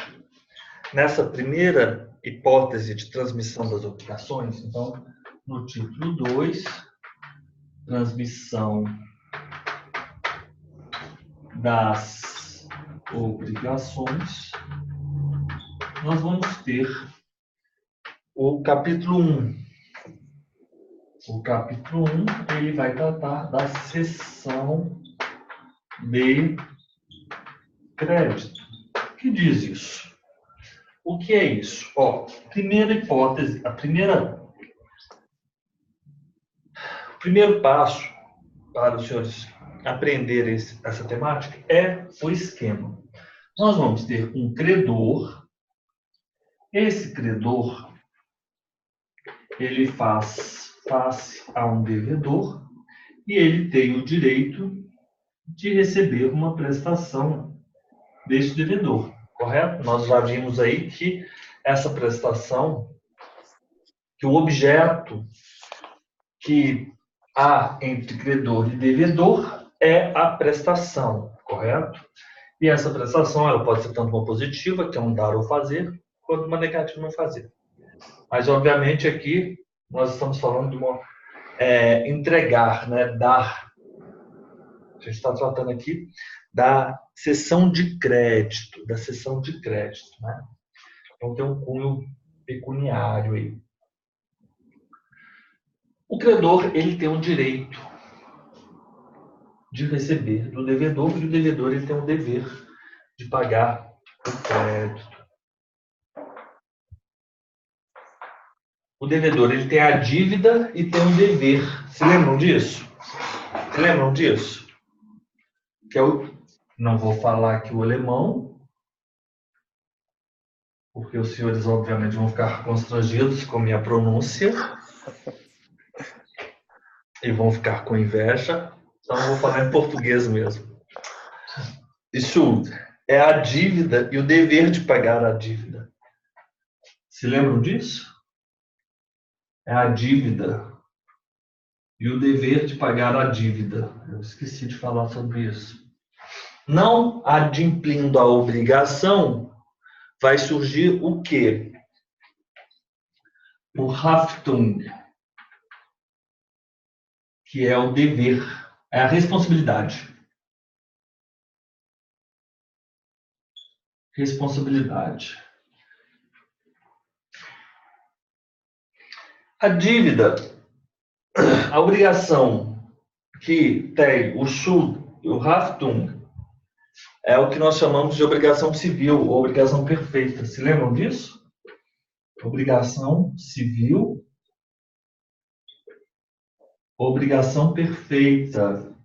nessa primeira hipótese de transmissão das obrigações, então, no título 2, transmissão das obrigações, nós vamos ter o capítulo 1. O capítulo 1, ele vai tratar da cessão de crédito. O que diz isso? O que é isso? Ó, primeira hipótese, o primeiro passo para os senhores aprenderem essa temática é o esquema. Nós vamos ter um credor. Esse credor, ele faz face a um devedor e ele tem o direito de receber uma prestação deste devedor, correto? Nós já vimos aí que essa prestação, que o objeto que há entre credor e devedor é a prestação, correto? E essa prestação ela pode ser tanto uma positiva, que é um dar ou fazer, quanto uma negativa, não fazer. Mas, obviamente, aqui nós estamos falando de uma entregar, né, dar. A gente está tratando aqui da cessão de crédito, né? Então tem um cunho pecuniário aí. O credor, ele tem o direito de receber do devedor, e o devedor ele tem o dever de pagar o crédito. O devedor ele tem a dívida e tem o dever. Se lembram disso? Se lembram disso? Que eu não vou falar aqui o alemão, porque os senhores obviamente vão ficar constrangidos com minha pronúncia e vão ficar com inveja. Então eu vou falar em português mesmo. Isso é a dívida e o dever de pagar a dívida. Se lembram disso? É a dívida e o dever de pagar a dívida. Eu esqueci de falar sobre isso. Não adimplindo a obrigação, vai surgir o quê? O Haftung, que é o dever, é a responsabilidade. Responsabilidade. A dívida, a obrigação que tem o Schuld, o Haftung, é o que nós chamamos de obrigação civil, ou obrigação perfeita. Se lembram disso? Obrigação civil, obrigação perfeita.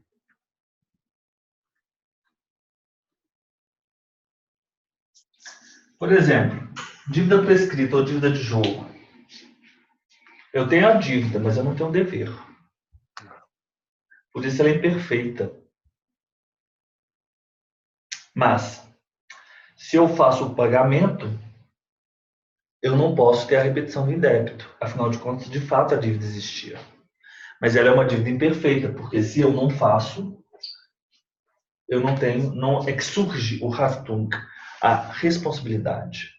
Por exemplo, dívida prescrita ou dívida de jogo. Eu tenho a dívida, mas eu não tenho o dever. Por isso ela é imperfeita. Mas, se eu faço o pagamento, eu não posso ter a repetição do débito. Afinal de contas, de fato, a dívida existia. Mas ela é uma dívida imperfeita, porque se eu não faço, eu não tenho, não é que surge o Haftung, a responsabilidade.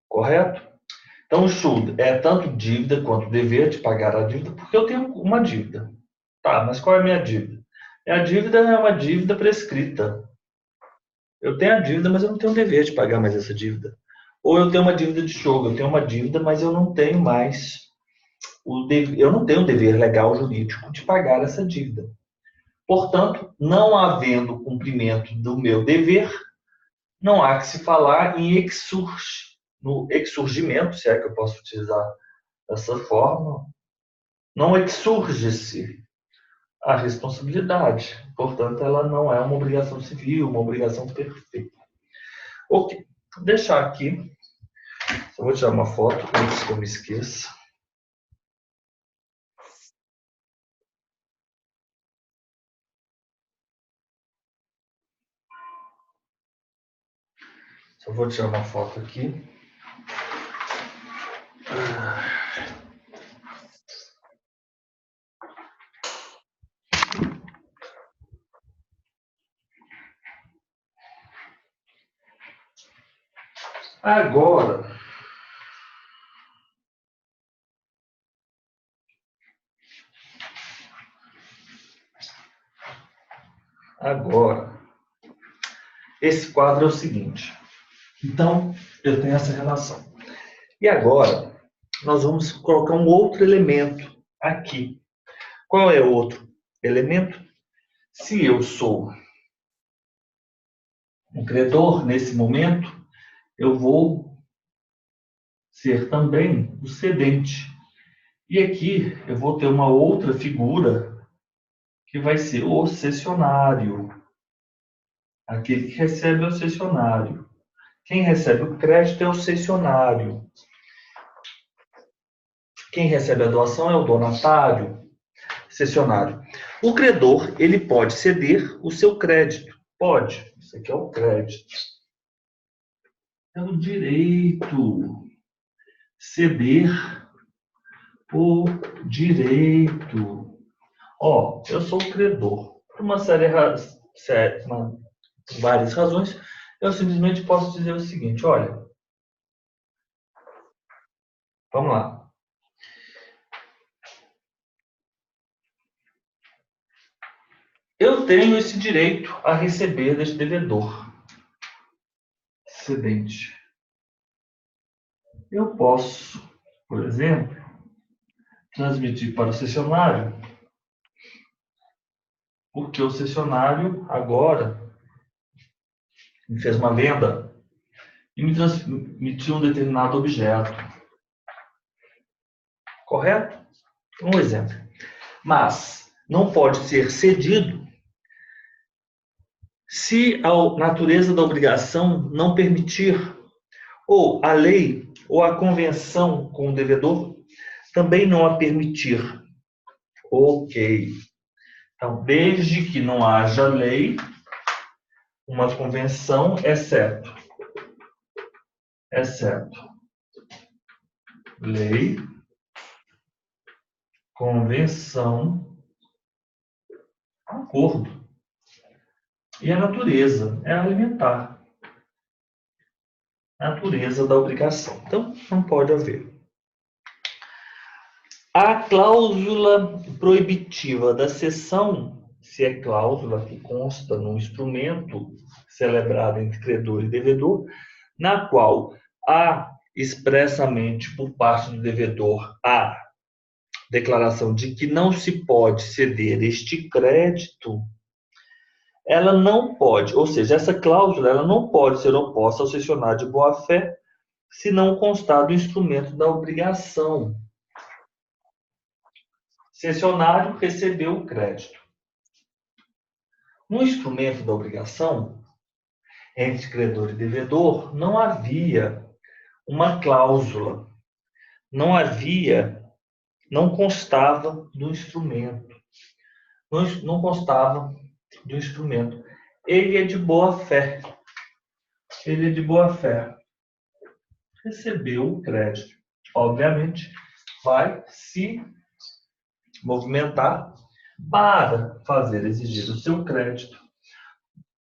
Correto? Então, o Schuld é tanto dívida quanto dever de pagar a dívida, porque eu tenho uma dívida. Tá, mas qual é a minha dívida? A dívida é uma dívida prescrita. Eu tenho a dívida, mas eu não tenho o dever de pagar mais essa dívida. Ou eu tenho uma dívida de jogo, eu tenho uma dívida, mas eu não tenho mais eu não tenho o dever legal jurídico de pagar essa dívida. Portanto, não havendo cumprimento do meu dever, não há que se falar em no exsurgimento, se é que eu posso utilizar dessa forma, não exsurge-se a responsabilidade. Portanto, ela não é uma obrigação civil, uma obrigação perfeita. Ok, vou deixar aqui. Eu vou tirar uma foto antes que eu me esqueça. Só vou tirar uma foto aqui. Agora, esse quadro é o seguinte. Então, eu tenho essa relação. E agora, nós vamos colocar um outro elemento aqui. Qual é o outro elemento? Se eu sou um credor nesse momento, eu vou ser também o cedente. E aqui eu vou ter uma outra figura que vai ser o cessionário. Aquele que recebe é o cessionário. Quem recebe o crédito é o cessionário. Quem recebe a doação é o donatário, cessionário. O credor, ele pode ceder o seu crédito. Pode. Isso aqui é o crédito. É o direito. Ceder o direito. Ó, eu sou o credor. Por uma várias razões, eu simplesmente posso dizer o seguinte, olha, vamos lá. Eu tenho esse direito a receber deste devedor, cedente. Eu posso, por exemplo, transmitir para o cessionário, porque o cessionário agora me fez uma venda e me transmitiu um determinado objeto. Correto? Um exemplo. Mas não pode ser cedido se a natureza da obrigação não permitir, ou a lei ou a convenção com o devedor também não a permitir. Ok. Então, desde que não haja lei, uma convenção, exceto lei, convenção, acordo. E a natureza é alimentar. A natureza da obrigação. Então, não pode haver. A cláusula proibitiva da cessão, se é cláusula que consta num instrumento celebrado entre credor e devedor, na qual há expressamente por parte do devedor a declaração de que não se pode ceder este crédito, ela não pode, ou seja, essa cláusula ela não pode ser oposta ao cessionário de boa-fé se não constar do instrumento da obrigação. Cessionário recebeu o crédito. No instrumento da obrigação, entre credor e devedor, não havia uma cláusula, não constava do instrumento. Não constava do instrumento. Ele é de boa fé. Ele é de boa fé. Recebeu o crédito. Obviamente, vai se movimentar para fazer exigir o seu crédito,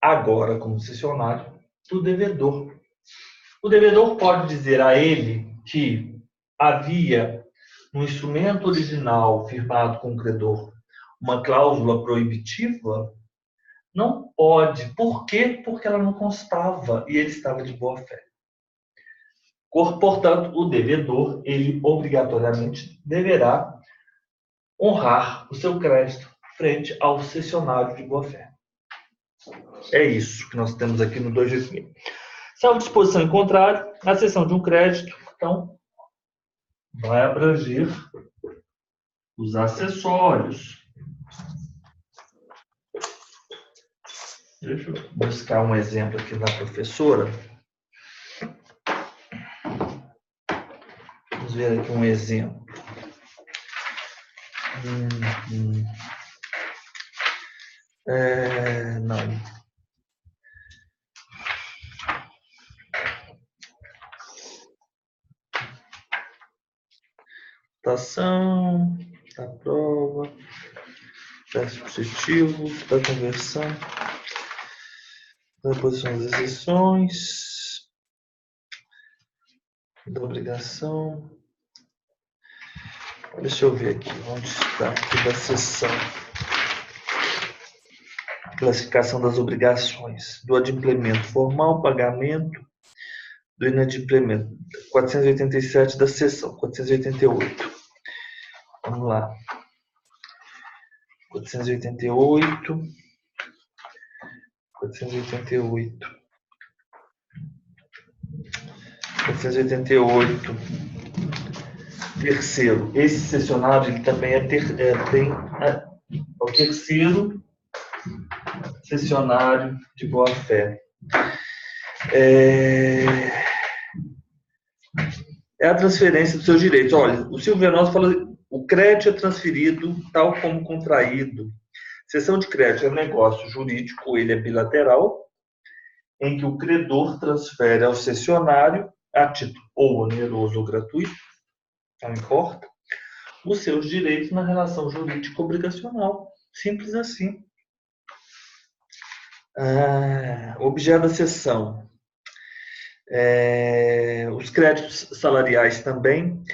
agora como cessionário, do devedor. O devedor pode dizer a ele que havia no instrumento original firmado com o credor uma cláusula proibitiva? Não pode. Por quê? Porque ela não constava e ele estava de boa fé. Portanto, o devedor, ele obrigatoriamente deverá honrar o seu crédito frente ao cessionário de boa-fé. É isso que nós temos aqui no 286. Salvo disposição em contrário, a cessão de um crédito, então, vai abranger os acessórios. Deixa eu buscar um exemplo aqui da professora. Vamos ver aqui um exemplo. Não. Citação da prova, teste positivo, da conversão, da posição das exceções, da obrigação. Deixa eu ver aqui, onde está aqui da seção. Classificação das obrigações, do adimplemento formal, pagamento, do inadimplemento, 487 da seção, 488. Vamos lá. 488. Terceiro. Esse cessionário ele também é o terceiro cessionário de boa-fé. É a transferência dos seus direitos. Olha, o Silvio Veloso fala o crédito é transferido tal como contraído. Cessão de crédito é um negócio jurídico, ele é bilateral, em que o credor transfere ao cessionário, a título ou oneroso ou gratuito, não importa, os seus direitos na relação jurídica obrigacional. Simples assim. Objeto da cessão. Os créditos salariais também.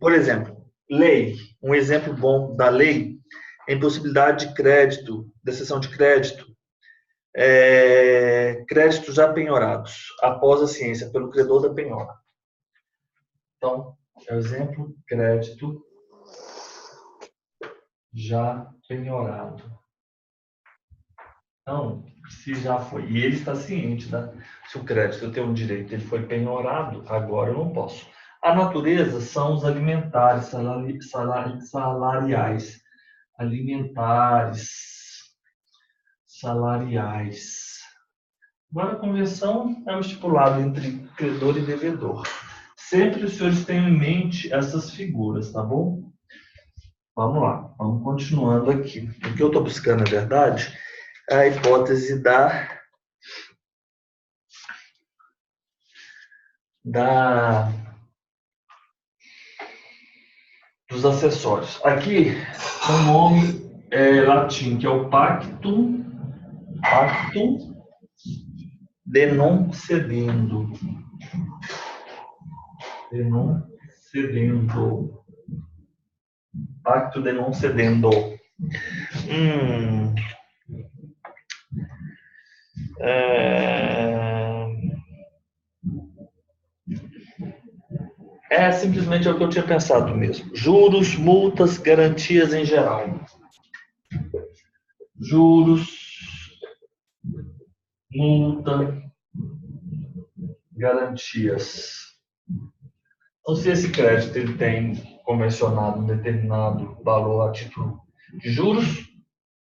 Por exemplo, lei. Um exemplo bom da lei é a impossibilidade de crédito, da cessão de crédito, créditos já penhorados, após a ciência pelo credor da penhora. Então, Exemplo, crédito já penhorado. Então, se já foi, e ele está ciente, né? Se o crédito eu tenho um direito, ele foi penhorado, agora eu não posso. A natureza são os alimentares, salariais. Alimentares, salariais. Agora, a convenção é o estipulado entre credor e devedor. Sempre os senhores tenham em mente essas figuras, tá bom? Vamos lá, vamos continuando aqui. O que eu estou buscando, na verdade, é a hipótese dos acessórios. Aqui, um nome latim, que é o pactum de non cedendo. Pacto de non cedendo. Simplesmente o que eu tinha pensado mesmo. Juros, multas, garantias em geral. Juros, multa, garantias. Então, se esse crédito ele tem convencionado um determinado valor a título de juros,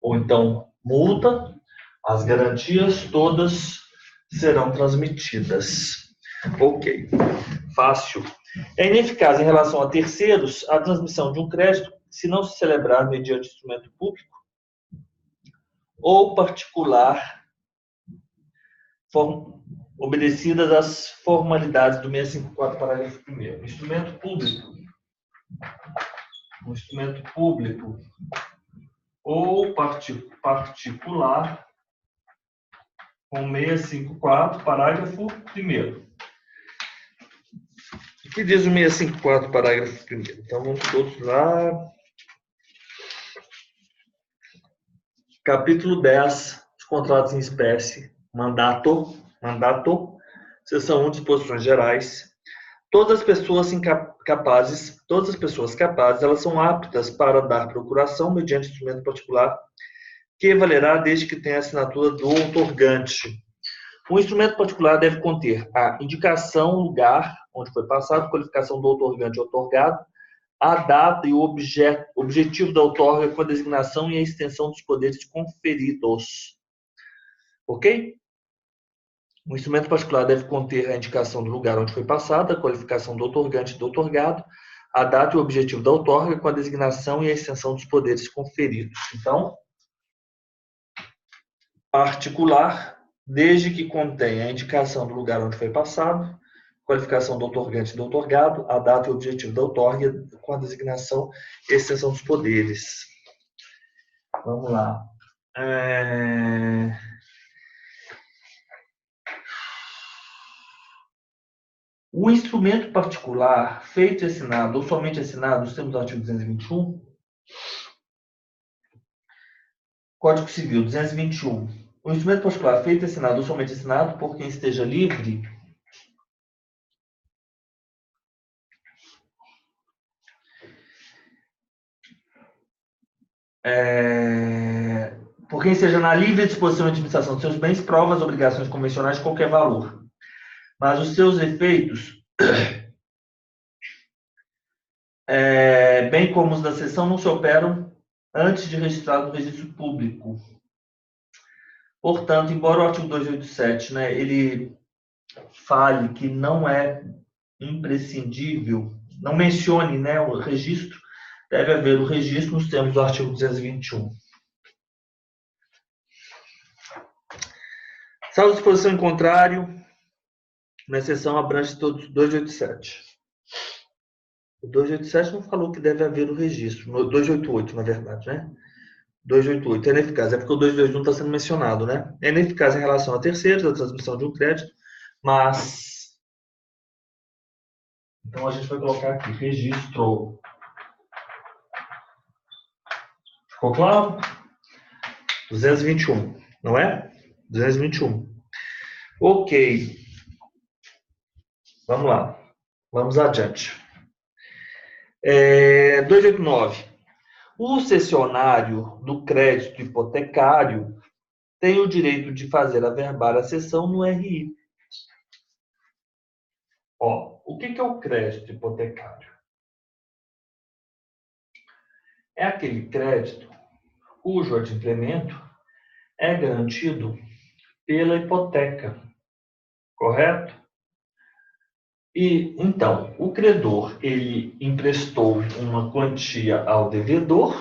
ou então multa, as garantias todas serão transmitidas. Ok, fácil. É ineficaz em relação a terceiros a transmissão de um crédito se não se celebrar mediante instrumento público ou particular, obedecidas às formalidades do 654, parágrafo 1º. Instrumento público ou particular com 654, parágrafo 1º. O que diz o 654, parágrafo 1º? Então, vamos todos lá. Capítulo 10, os contratos em espécie, mandato, seção 1, disposições gerais. Todas as pessoas capazes, elas são aptas para dar procuração mediante instrumento particular, que valerá desde que tenha a assinatura do outorgante. O instrumento particular deve conter a indicação, lugar onde foi passado, qualificação do outorgante outorgado, a data e o objetivo da outorga com a designação e a extensão dos poderes conferidos. Ok? O instrumento particular deve conter a indicação do lugar onde foi passada, a qualificação do outorgante e do outorgado, a data e o objetivo da outorga com a designação e a extensão dos poderes conferidos. Então, particular, desde que contenha a indicação do lugar onde foi passado, qualificação do outorgante e do outorgado, a data e o objetivo da outorga com a designação e a extensão dos poderes. Vamos lá. O instrumento particular, feito e assinado, ou somente assinado, nos termos do artigo 221, Código Civil 221. O instrumento particular, feito e assinado, ou somente assinado, por quem esteja livre, por quem esteja na livre disposição e administração de seus bens, provas, obrigações convencionais de qualquer valor. Mas os seus efeitos, bem como os da cessão, não se operam antes de registrado no registro público. Portanto, embora o artigo 287, ele fale que não é imprescindível, não mencione, o registro, deve haver o registro nos termos do artigo 221. Salvo disposição em contrário, na exceção abrange todos 287. O 287 não falou que deve haver o registro. No 288, na verdade, 288 é ineficaz. É porque o 221 está sendo mencionado, É ineficaz em relação a terceiros, a transmissão de um crédito, mas... Então, a gente vai colocar aqui, registro. Ficou claro? 221, não é? 221. Ok. Vamos lá. Vamos adiante. 289. O cessionário do crédito hipotecário tem o direito de fazer averbar a cessão no RI. Ó, o que é o crédito hipotecário? É aquele crédito cujo adimplemento é garantido pela hipoteca, correto? E então, o credor, ele emprestou uma quantia ao devedor.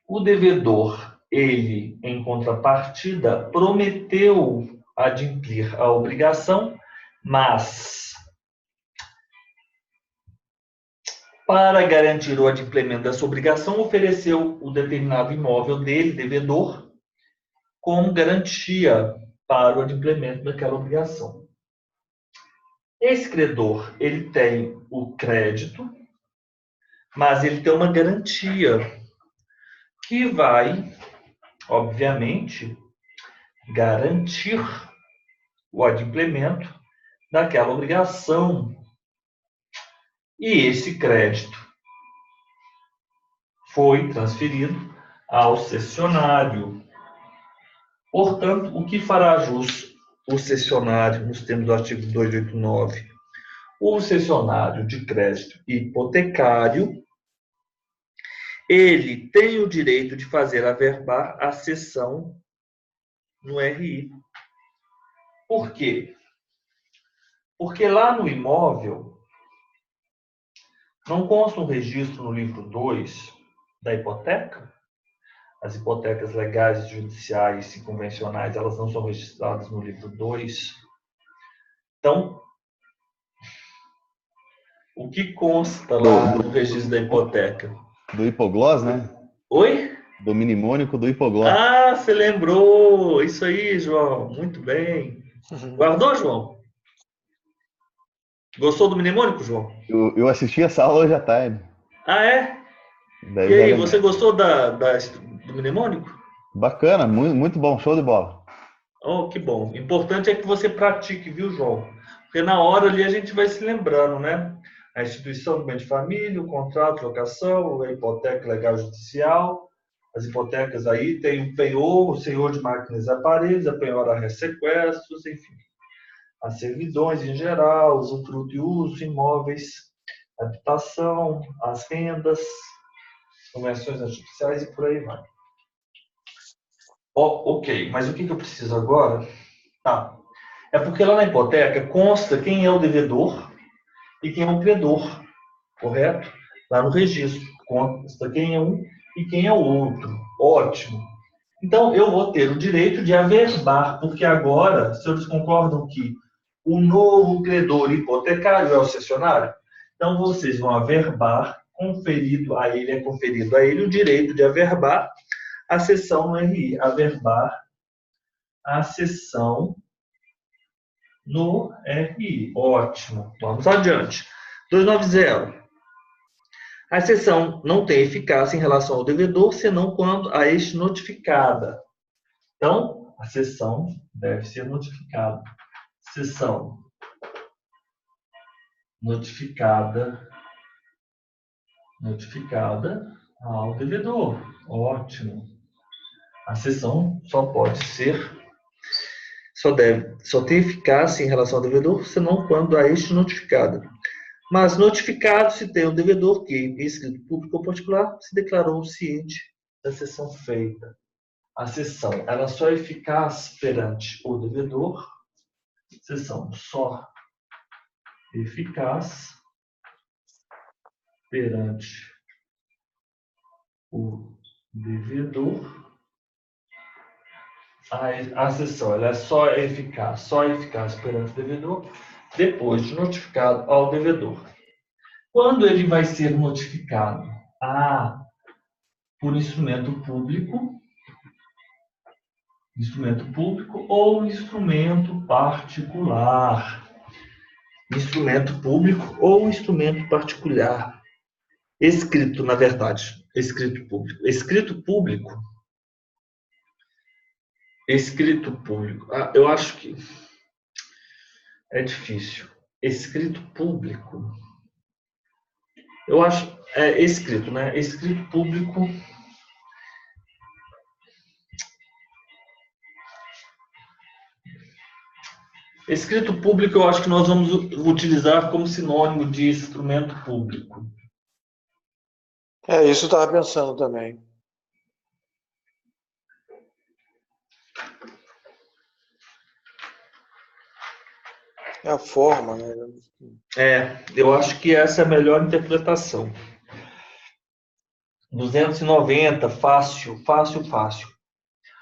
O devedor, ele, em contrapartida, prometeu adimplir a obrigação, mas para garantir o adimplemento dessa obrigação, ofereceu o determinado imóvel dele, devedor, como garantia para o adimplemento daquela obrigação. Esse credor, ele tem o crédito, mas ele tem uma garantia que vai, obviamente, garantir o adimplemento daquela obrigação. E esse crédito foi transferido ao cessionário. Portanto, o que fará jus o cessionário nos termos do artigo 289? O cessionário de crédito hipotecário, ele tem o direito de fazer averbar a cessão no RI. Por quê? Porque lá no imóvel não consta um registro no livro 2 da hipoteca. As hipotecas legais, judiciais e convencionais, elas não são registradas no livro 2. Então, o que consta lá no registro da hipoteca? Do hipoglós, né? Oi? Do mnemônico do hipoglós. Ah, você lembrou! Isso aí, João. Muito bem. Guardou, João? Gostou do mnemônico, João? Eu assisti essa aula hoje à tarde. Ah, é? Daí E eu já aí, lembrei. você gostou do mnemônico? Bacana, muito, muito bom, show de bola. Oh, que bom. Importante é que você pratique, viu, João? Porque na hora ali a gente vai se lembrando, né? A instituição do bem de família, o contrato de locação, a hipoteca legal judicial. As hipotecas aí tem o penhor, o senhor de máquinas e aparelhos, a penhora sequestros, enfim. As servidões em geral, usufruto e uso, imóveis, habitação, as rendas, convenções artificiais e por aí vai. Ok, mas o que eu preciso agora? Tá. É porque lá na hipoteca consta quem é o devedor e quem é o credor, correto? Lá no registro consta quem é um e quem é o outro. Ótimo. Então, eu vou ter o direito de averbar, porque agora, senhores concordam que o novo credor hipotecário é o cessionário? Então, vocês vão averbar, conferido a ele o direito de averbar a cessão no RI. Averbar a cessão no RI. Ótimo. Vamos adiante. 290. A cessão não tem eficácia em relação ao devedor, senão quando a este notificada. Então, a cessão deve ser notificada. Cessão notificada ao devedor. Ótimo. A cessão só pode ser, só tem eficácia em relação ao devedor, senão quando a este notificada. Mas notificado se tem o devedor que, em escrito público ou particular, se declarou ciente da cessão feita. A cessão, ela só é eficaz perante o devedor, cessão só eficaz perante o devedor. A cessão, ela é só eficaz perante o devedor, depois de notificado ao devedor. Quando ele vai ser notificado? Por instrumento público ou instrumento particular. Instrumento público ou instrumento particular. Escrito, na verdade. Escrito público. Escrito público. Eu acho que é difícil. Escrito público. Eu acho, escrito, né? Escrito público. Escrito público, eu acho que nós vamos utilizar como sinônimo de instrumento público. Isso eu estava pensando também. É a forma, né? Eu acho que essa é a melhor interpretação. 290, fácil, fácil, fácil.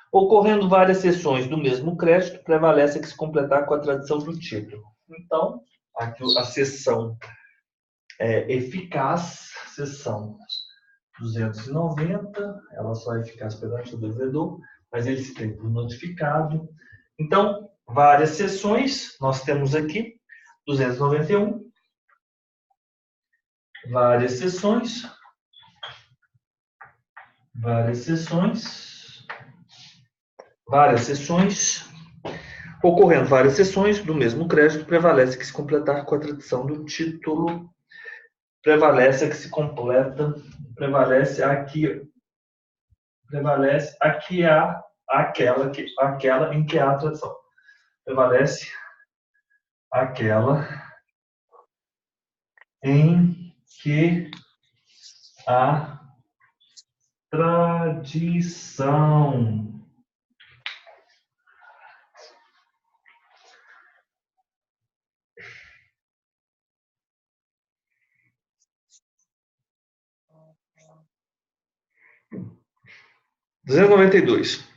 Ocorrendo várias sessões do mesmo crédito, prevalece a que se completar com a tradição do título. Então, aqui a sessão eficaz, sessão 290, ela só é eficaz perante o devedor, mas ele se tem por notificado. Então, várias sessões, nós temos aqui 291, várias sessões, ocorrendo várias sessões do mesmo crédito, prevalece que se completar com a tradição do título, prevalece aquela em que há a tradição. Prevalece aquela em que há tradição. R$ 292.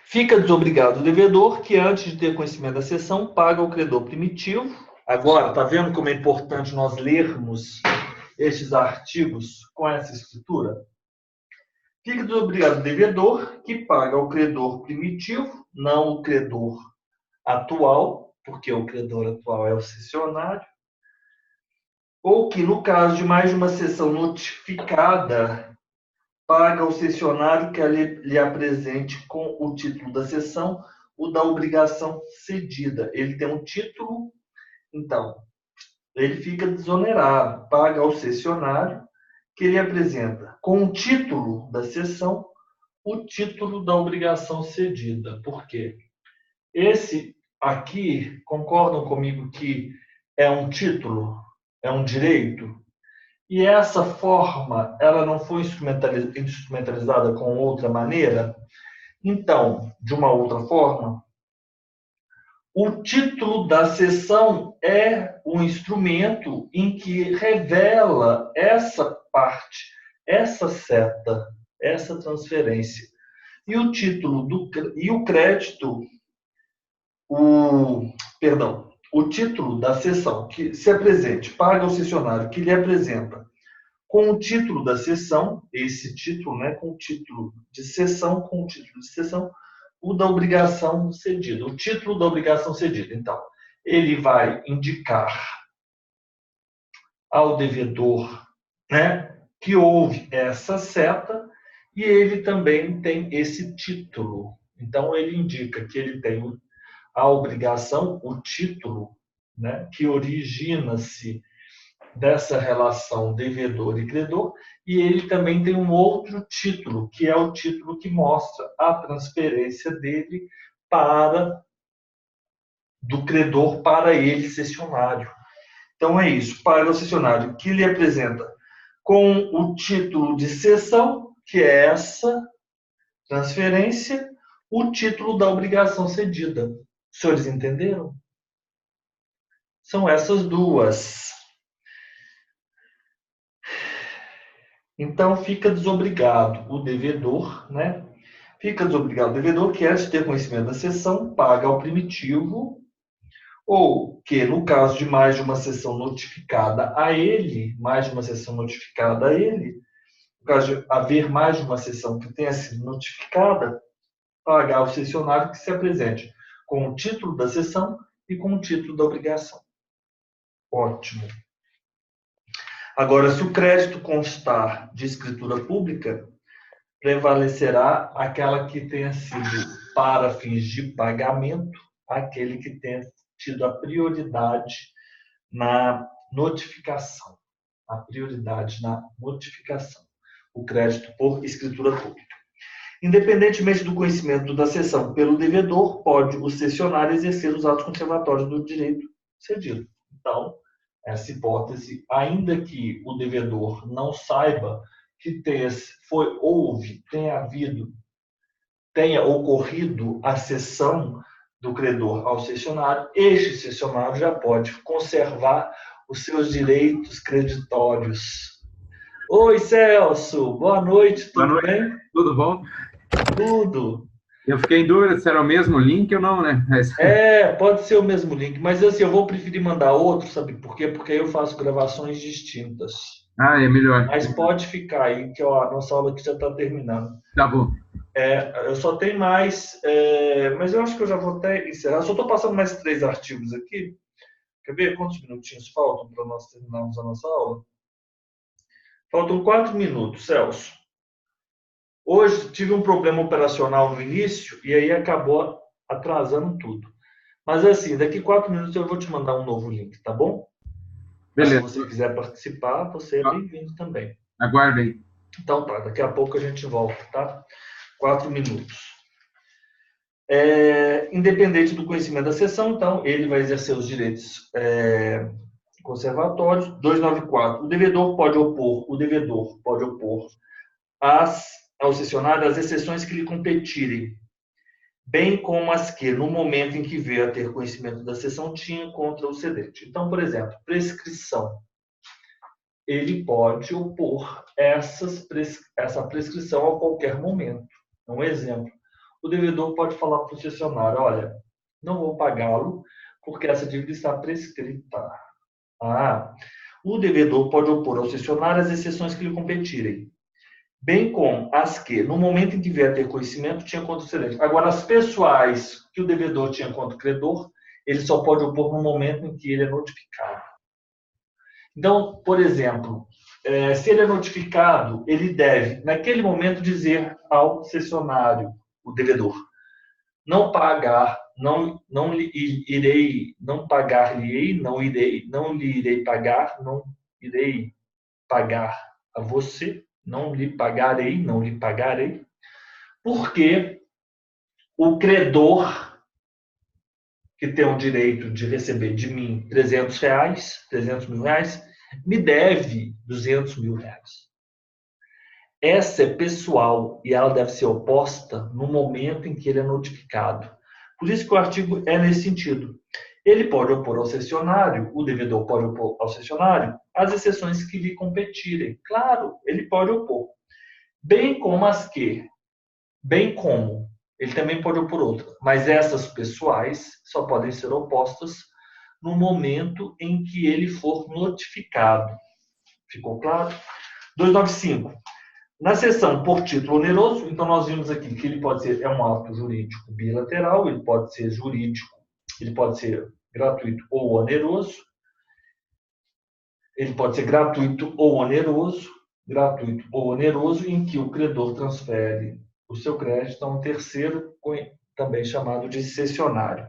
Fica desobrigado o devedor que, antes de ter conhecimento da cessão, paga ao credor primitivo. Agora, está vendo como é importante nós lermos estes artigos com essa escritura? Fica desobrigado o devedor que paga ao credor primitivo, não o credor atual, porque o credor atual é o cessionário, ou que, no caso de mais de uma cessão notificada, paga ao cessionário que lhe apresente com o título da cessão o da obrigação cedida. Ele tem um título, então, ele fica desonerado, paga ao cessionário que ele apresenta com o título da cessão o título da obrigação cedida. Por quê? Esse aqui, concordam comigo que é um título, é um direito? E essa forma, ela não foi instrumentalizada com outra maneira? Então, de uma outra forma, o título da cessão é um instrumento em que revela essa parte, essa seta, essa transferência. E o título e o crédito, o título da cessão que se apresente, paga ao cessionário que lhe apresenta com o título da cessão, esse título, né, com o título de cessão, o da obrigação cedida, o título da obrigação cedida. Então, ele vai indicar ao devedor, né, que houve essa seta e ele também tem esse título. Então, ele indica que ele tem a obrigação, o título, né, que origina-se dessa relação devedor e credor, e ele também tem um outro título, que é o título que mostra a transferência dele do credor para ele, cessionário. Então é isso, para o cessionário que lhe apresenta com o título de cessão, que é essa transferência, o título da obrigação cedida. Os senhores entenderam? São essas duas. Então, fica desobrigado o devedor, né? Fica desobrigado o devedor que, antes de ter conhecimento da cessão, paga ao primitivo, ou que, no caso de mais de uma cessão notificada a ele, no caso de haver mais de uma cessão que tenha sido notificada, pagar ao cessionário que se apresente com o título da cessão e com o título da obrigação. Ótimo. Agora, se o crédito constar de escritura pública, prevalecerá aquela que tenha sido para fins de pagamento, aquele que tenha tido a prioridade na notificação. A prioridade na notificação. O crédito por escritura pública. Independentemente do conhecimento da cessão pelo devedor, pode o cessionário exercer os atos conservatórios do direito cedido. Então, essa hipótese, ainda que o devedor não saiba que tenha ocorrido a cessão do credor ao cessionário, este cessionário já pode conservar os seus direitos creditórios. Oi, Celso, boa noite, tudo bem? Tudo bom? Tudo. Eu fiquei em dúvida se era o mesmo link ou não, né? Pode ser o mesmo link, mas assim, eu vou preferir mandar outro, sabe por quê? Porque aí eu faço gravações distintas. É melhor. Mas pode ficar aí, que ó, a nossa aula aqui já está terminando. Tá bom. Eu só tenho mais, mas eu acho que eu já vou até encerrar. Eu só estou passando mais 3 artigos aqui. Quer ver quantos minutinhos faltam para nós terminarmos a nossa aula? Faltam 4 minutos, Celso. Hoje tive um problema operacional no início e aí acabou atrasando tudo. Mas assim, daqui 4 minutos eu vou te mandar um novo link, tá bom? Beleza. Se você quiser participar, você é bem-vindo também. Aguardem. Então tá, daqui a pouco a gente volta, tá? 4 minutos. Independente do conhecimento da sessão, então, ele vai exercer os direitos conservatórios. 294. O devedor pode opor ao cessionário as exceções que lhe competirem, bem como as que, no momento em que veio a ter conhecimento da sessão, tinha contra o cedente. Então, por exemplo, prescrição. Ele pode opor essa prescrição a qualquer momento. Um exemplo. O devedor pode falar para o cessionário, olha, não vou pagá-lo porque essa dívida está prescrita. O devedor pode opor ao cessionário as exceções que lhe competirem, bem como as que, no momento em que vier a ter conhecimento, tinha contra o cedente. Agora, as pessoais que o devedor tinha contra o credor, ele só pode opor no momento em que ele é notificado. Então, por exemplo, se ele é notificado, ele deve, naquele momento, dizer ao cessionário, o devedor, não lhe irei pagar a você, não lhe pagarei, porque o credor, que tem o direito de receber de mim R$300 mil, me deve R$200 mil. Essa é pessoal e ela deve ser oposta no momento em que ele é notificado. Por isso que o artigo é nesse sentido. Ele pode opor ao cessionário, o devedor pode opor ao cessionário, as exceções que lhe competirem. Claro, ele pode opor. Bem como ele também pode opor outra. Mas essas pessoais só podem ser opostas no momento em que ele for notificado. Ficou claro? 295. Na seção por título oneroso, então nós vimos aqui que ele pode ser um ato jurídico bilateral, ele pode ser gratuito ou oneroso. Ele pode ser gratuito ou oneroso, em que o credor transfere o seu crédito a um terceiro, também chamado de cessionário.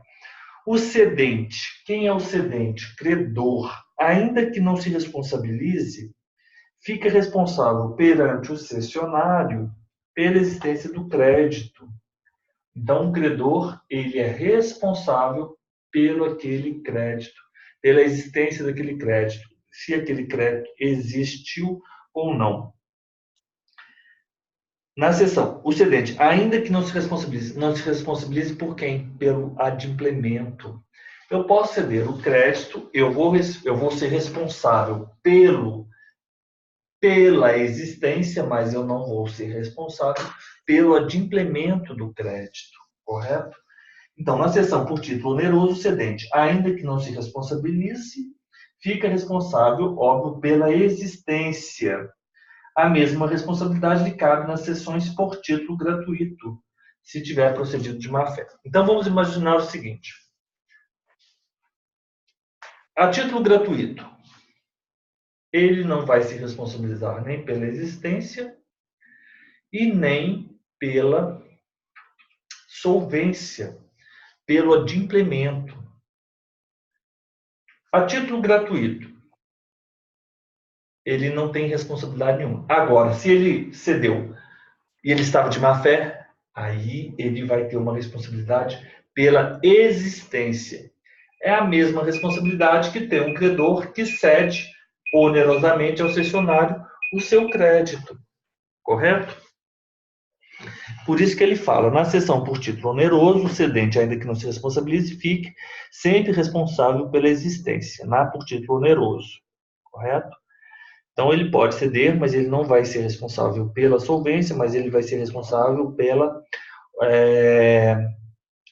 O cedente, quem é o cedente? Credor, ainda que não se responsabilize, fica responsável perante o cessionário pela existência do crédito. Então, o credor, ele é responsável pelo aquele crédito, pela existência daquele crédito, se aquele crédito existiu ou não. Na seção, o cedente, ainda que não se responsabilize por quem? Pelo adimplemento. Eu posso ceder o crédito, eu vou ser responsável pela existência, mas eu não vou ser responsável pelo adimplemento do crédito, correto? Então, na seção por título oneroso, o cedente, ainda que não se responsabilize, fica responsável, óbvio, pela existência. A mesma responsabilidade lhe cabe nas sessões por título gratuito, se tiver procedido de má-fé. Então, vamos imaginar o seguinte. A título gratuito, ele não vai se responsabilizar nem pela existência e nem pela solvência, pelo adimplemento. A título gratuito, ele não tem responsabilidade nenhuma. Agora, se ele cedeu e ele estava de má fé, aí ele vai ter uma responsabilidade pela existência. É a mesma responsabilidade que tem um credor que cede onerosamente ao cessionário o seu crédito, correto? Por isso que ele fala, na cessão por título oneroso, o cedente, ainda que não se responsabilize, fique sempre responsável pela existência, por título oneroso, correto? Então, ele pode ceder, mas ele não vai ser responsável pela solvência, mas ele vai ser responsável pela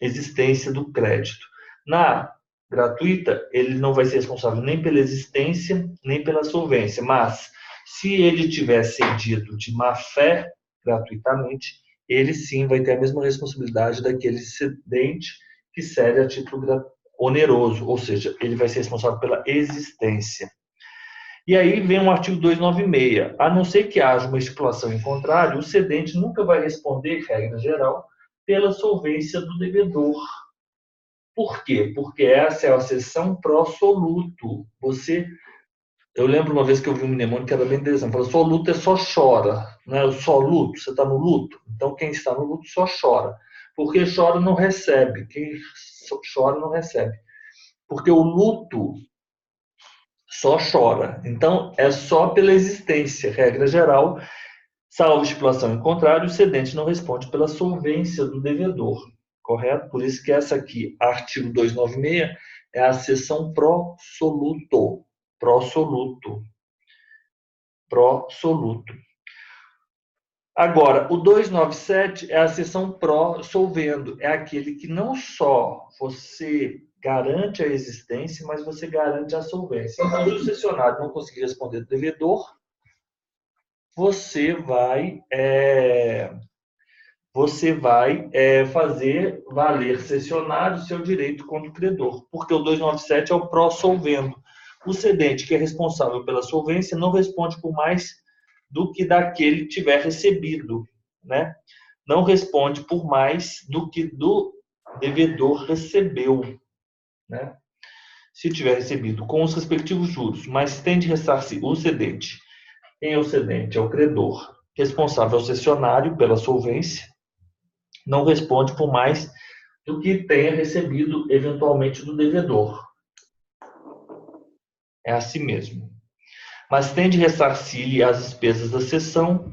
existência do crédito. Na gratuita, ele não vai ser responsável nem pela existência, nem pela solvência, mas se ele tiver cedido de má fé gratuitamente, ele sim vai ter a mesma responsabilidade daquele cedente que cede a título oneroso, ou seja, ele vai ser responsável pela existência. E aí vem o artigo 296. A não ser que haja uma estipulação em contrário, o cedente nunca vai responder, regra geral, pela solvência do devedor. Por quê? Porque essa é a seção pró-soluto. Eu lembro uma vez que eu vi um mnemônico que era bem interessante. Falou, soluto é só chora. Não é o só luto, você está no luto. Então, quem está no luto só chora. Porque chora não recebe. Quem chora não recebe. Porque o luto só chora. Então, é só pela existência. Regra geral, salvo estipulação em contrário, o cedente não responde pela solvência do devedor. Correto? Por isso que essa aqui, artigo 296, é a seção pró-soluto. Pró-soluto. Pró-soluto. Agora, o 297 é a seção pró-solvendo. É aquele que não só você garante a existência, mas você garante a solvência. Então, se o cessionário não conseguir responder do devedor, você vai fazer valer cessionário o seu direito contra o credor, porque o 297 é o pró-solvendo. O cedente que é responsável pela solvência não responde por mais do que daquele tiver recebido, né? Não responde por mais do que do devedor recebeu, né? Se tiver recebido com os respectivos juros, mas tem de ressarcir o cedente. Quem é o cedente? É o credor. Responsável ao cessionário pela solvência, não responde por mais do que tenha recebido eventualmente do devedor. É assim mesmo. Mas tem de ressarcir as despesas da cessão,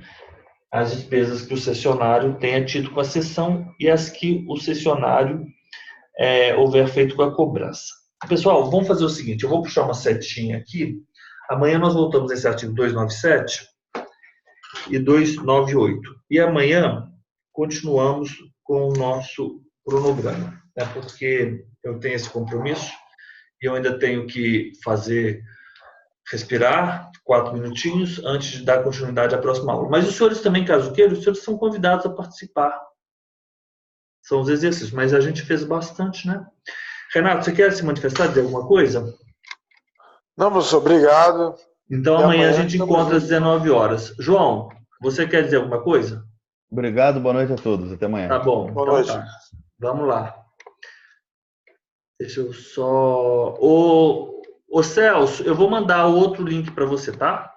as despesas que o cessionário tenha tido com a cessão e as que o cessionário houver feito com a cobrança. Pessoal, vamos fazer o seguinte, eu vou puxar uma setinha aqui. Amanhã nós voltamos nesse artigo 297 e 298. E amanhã continuamos com o nosso cronograma, né? Porque eu tenho esse compromisso e eu ainda tenho que respirar 4 minutinhos antes de dar continuidade à próxima aula. Mas os senhores também, caso queiram, os senhores são convidados a participar. São os exercícios, mas a gente fez bastante, né? Renato, você quer se manifestar, dizer alguma coisa? Não, professor, obrigado. Então amanhã a gente encontra às 19 horas. João, você quer dizer alguma coisa? Obrigado, boa noite a todos. Até amanhã. Tá bom, Boa então noite. tá. Vamos lá. Deixa eu só... Ô Celso, eu vou mandar outro link para você, tá?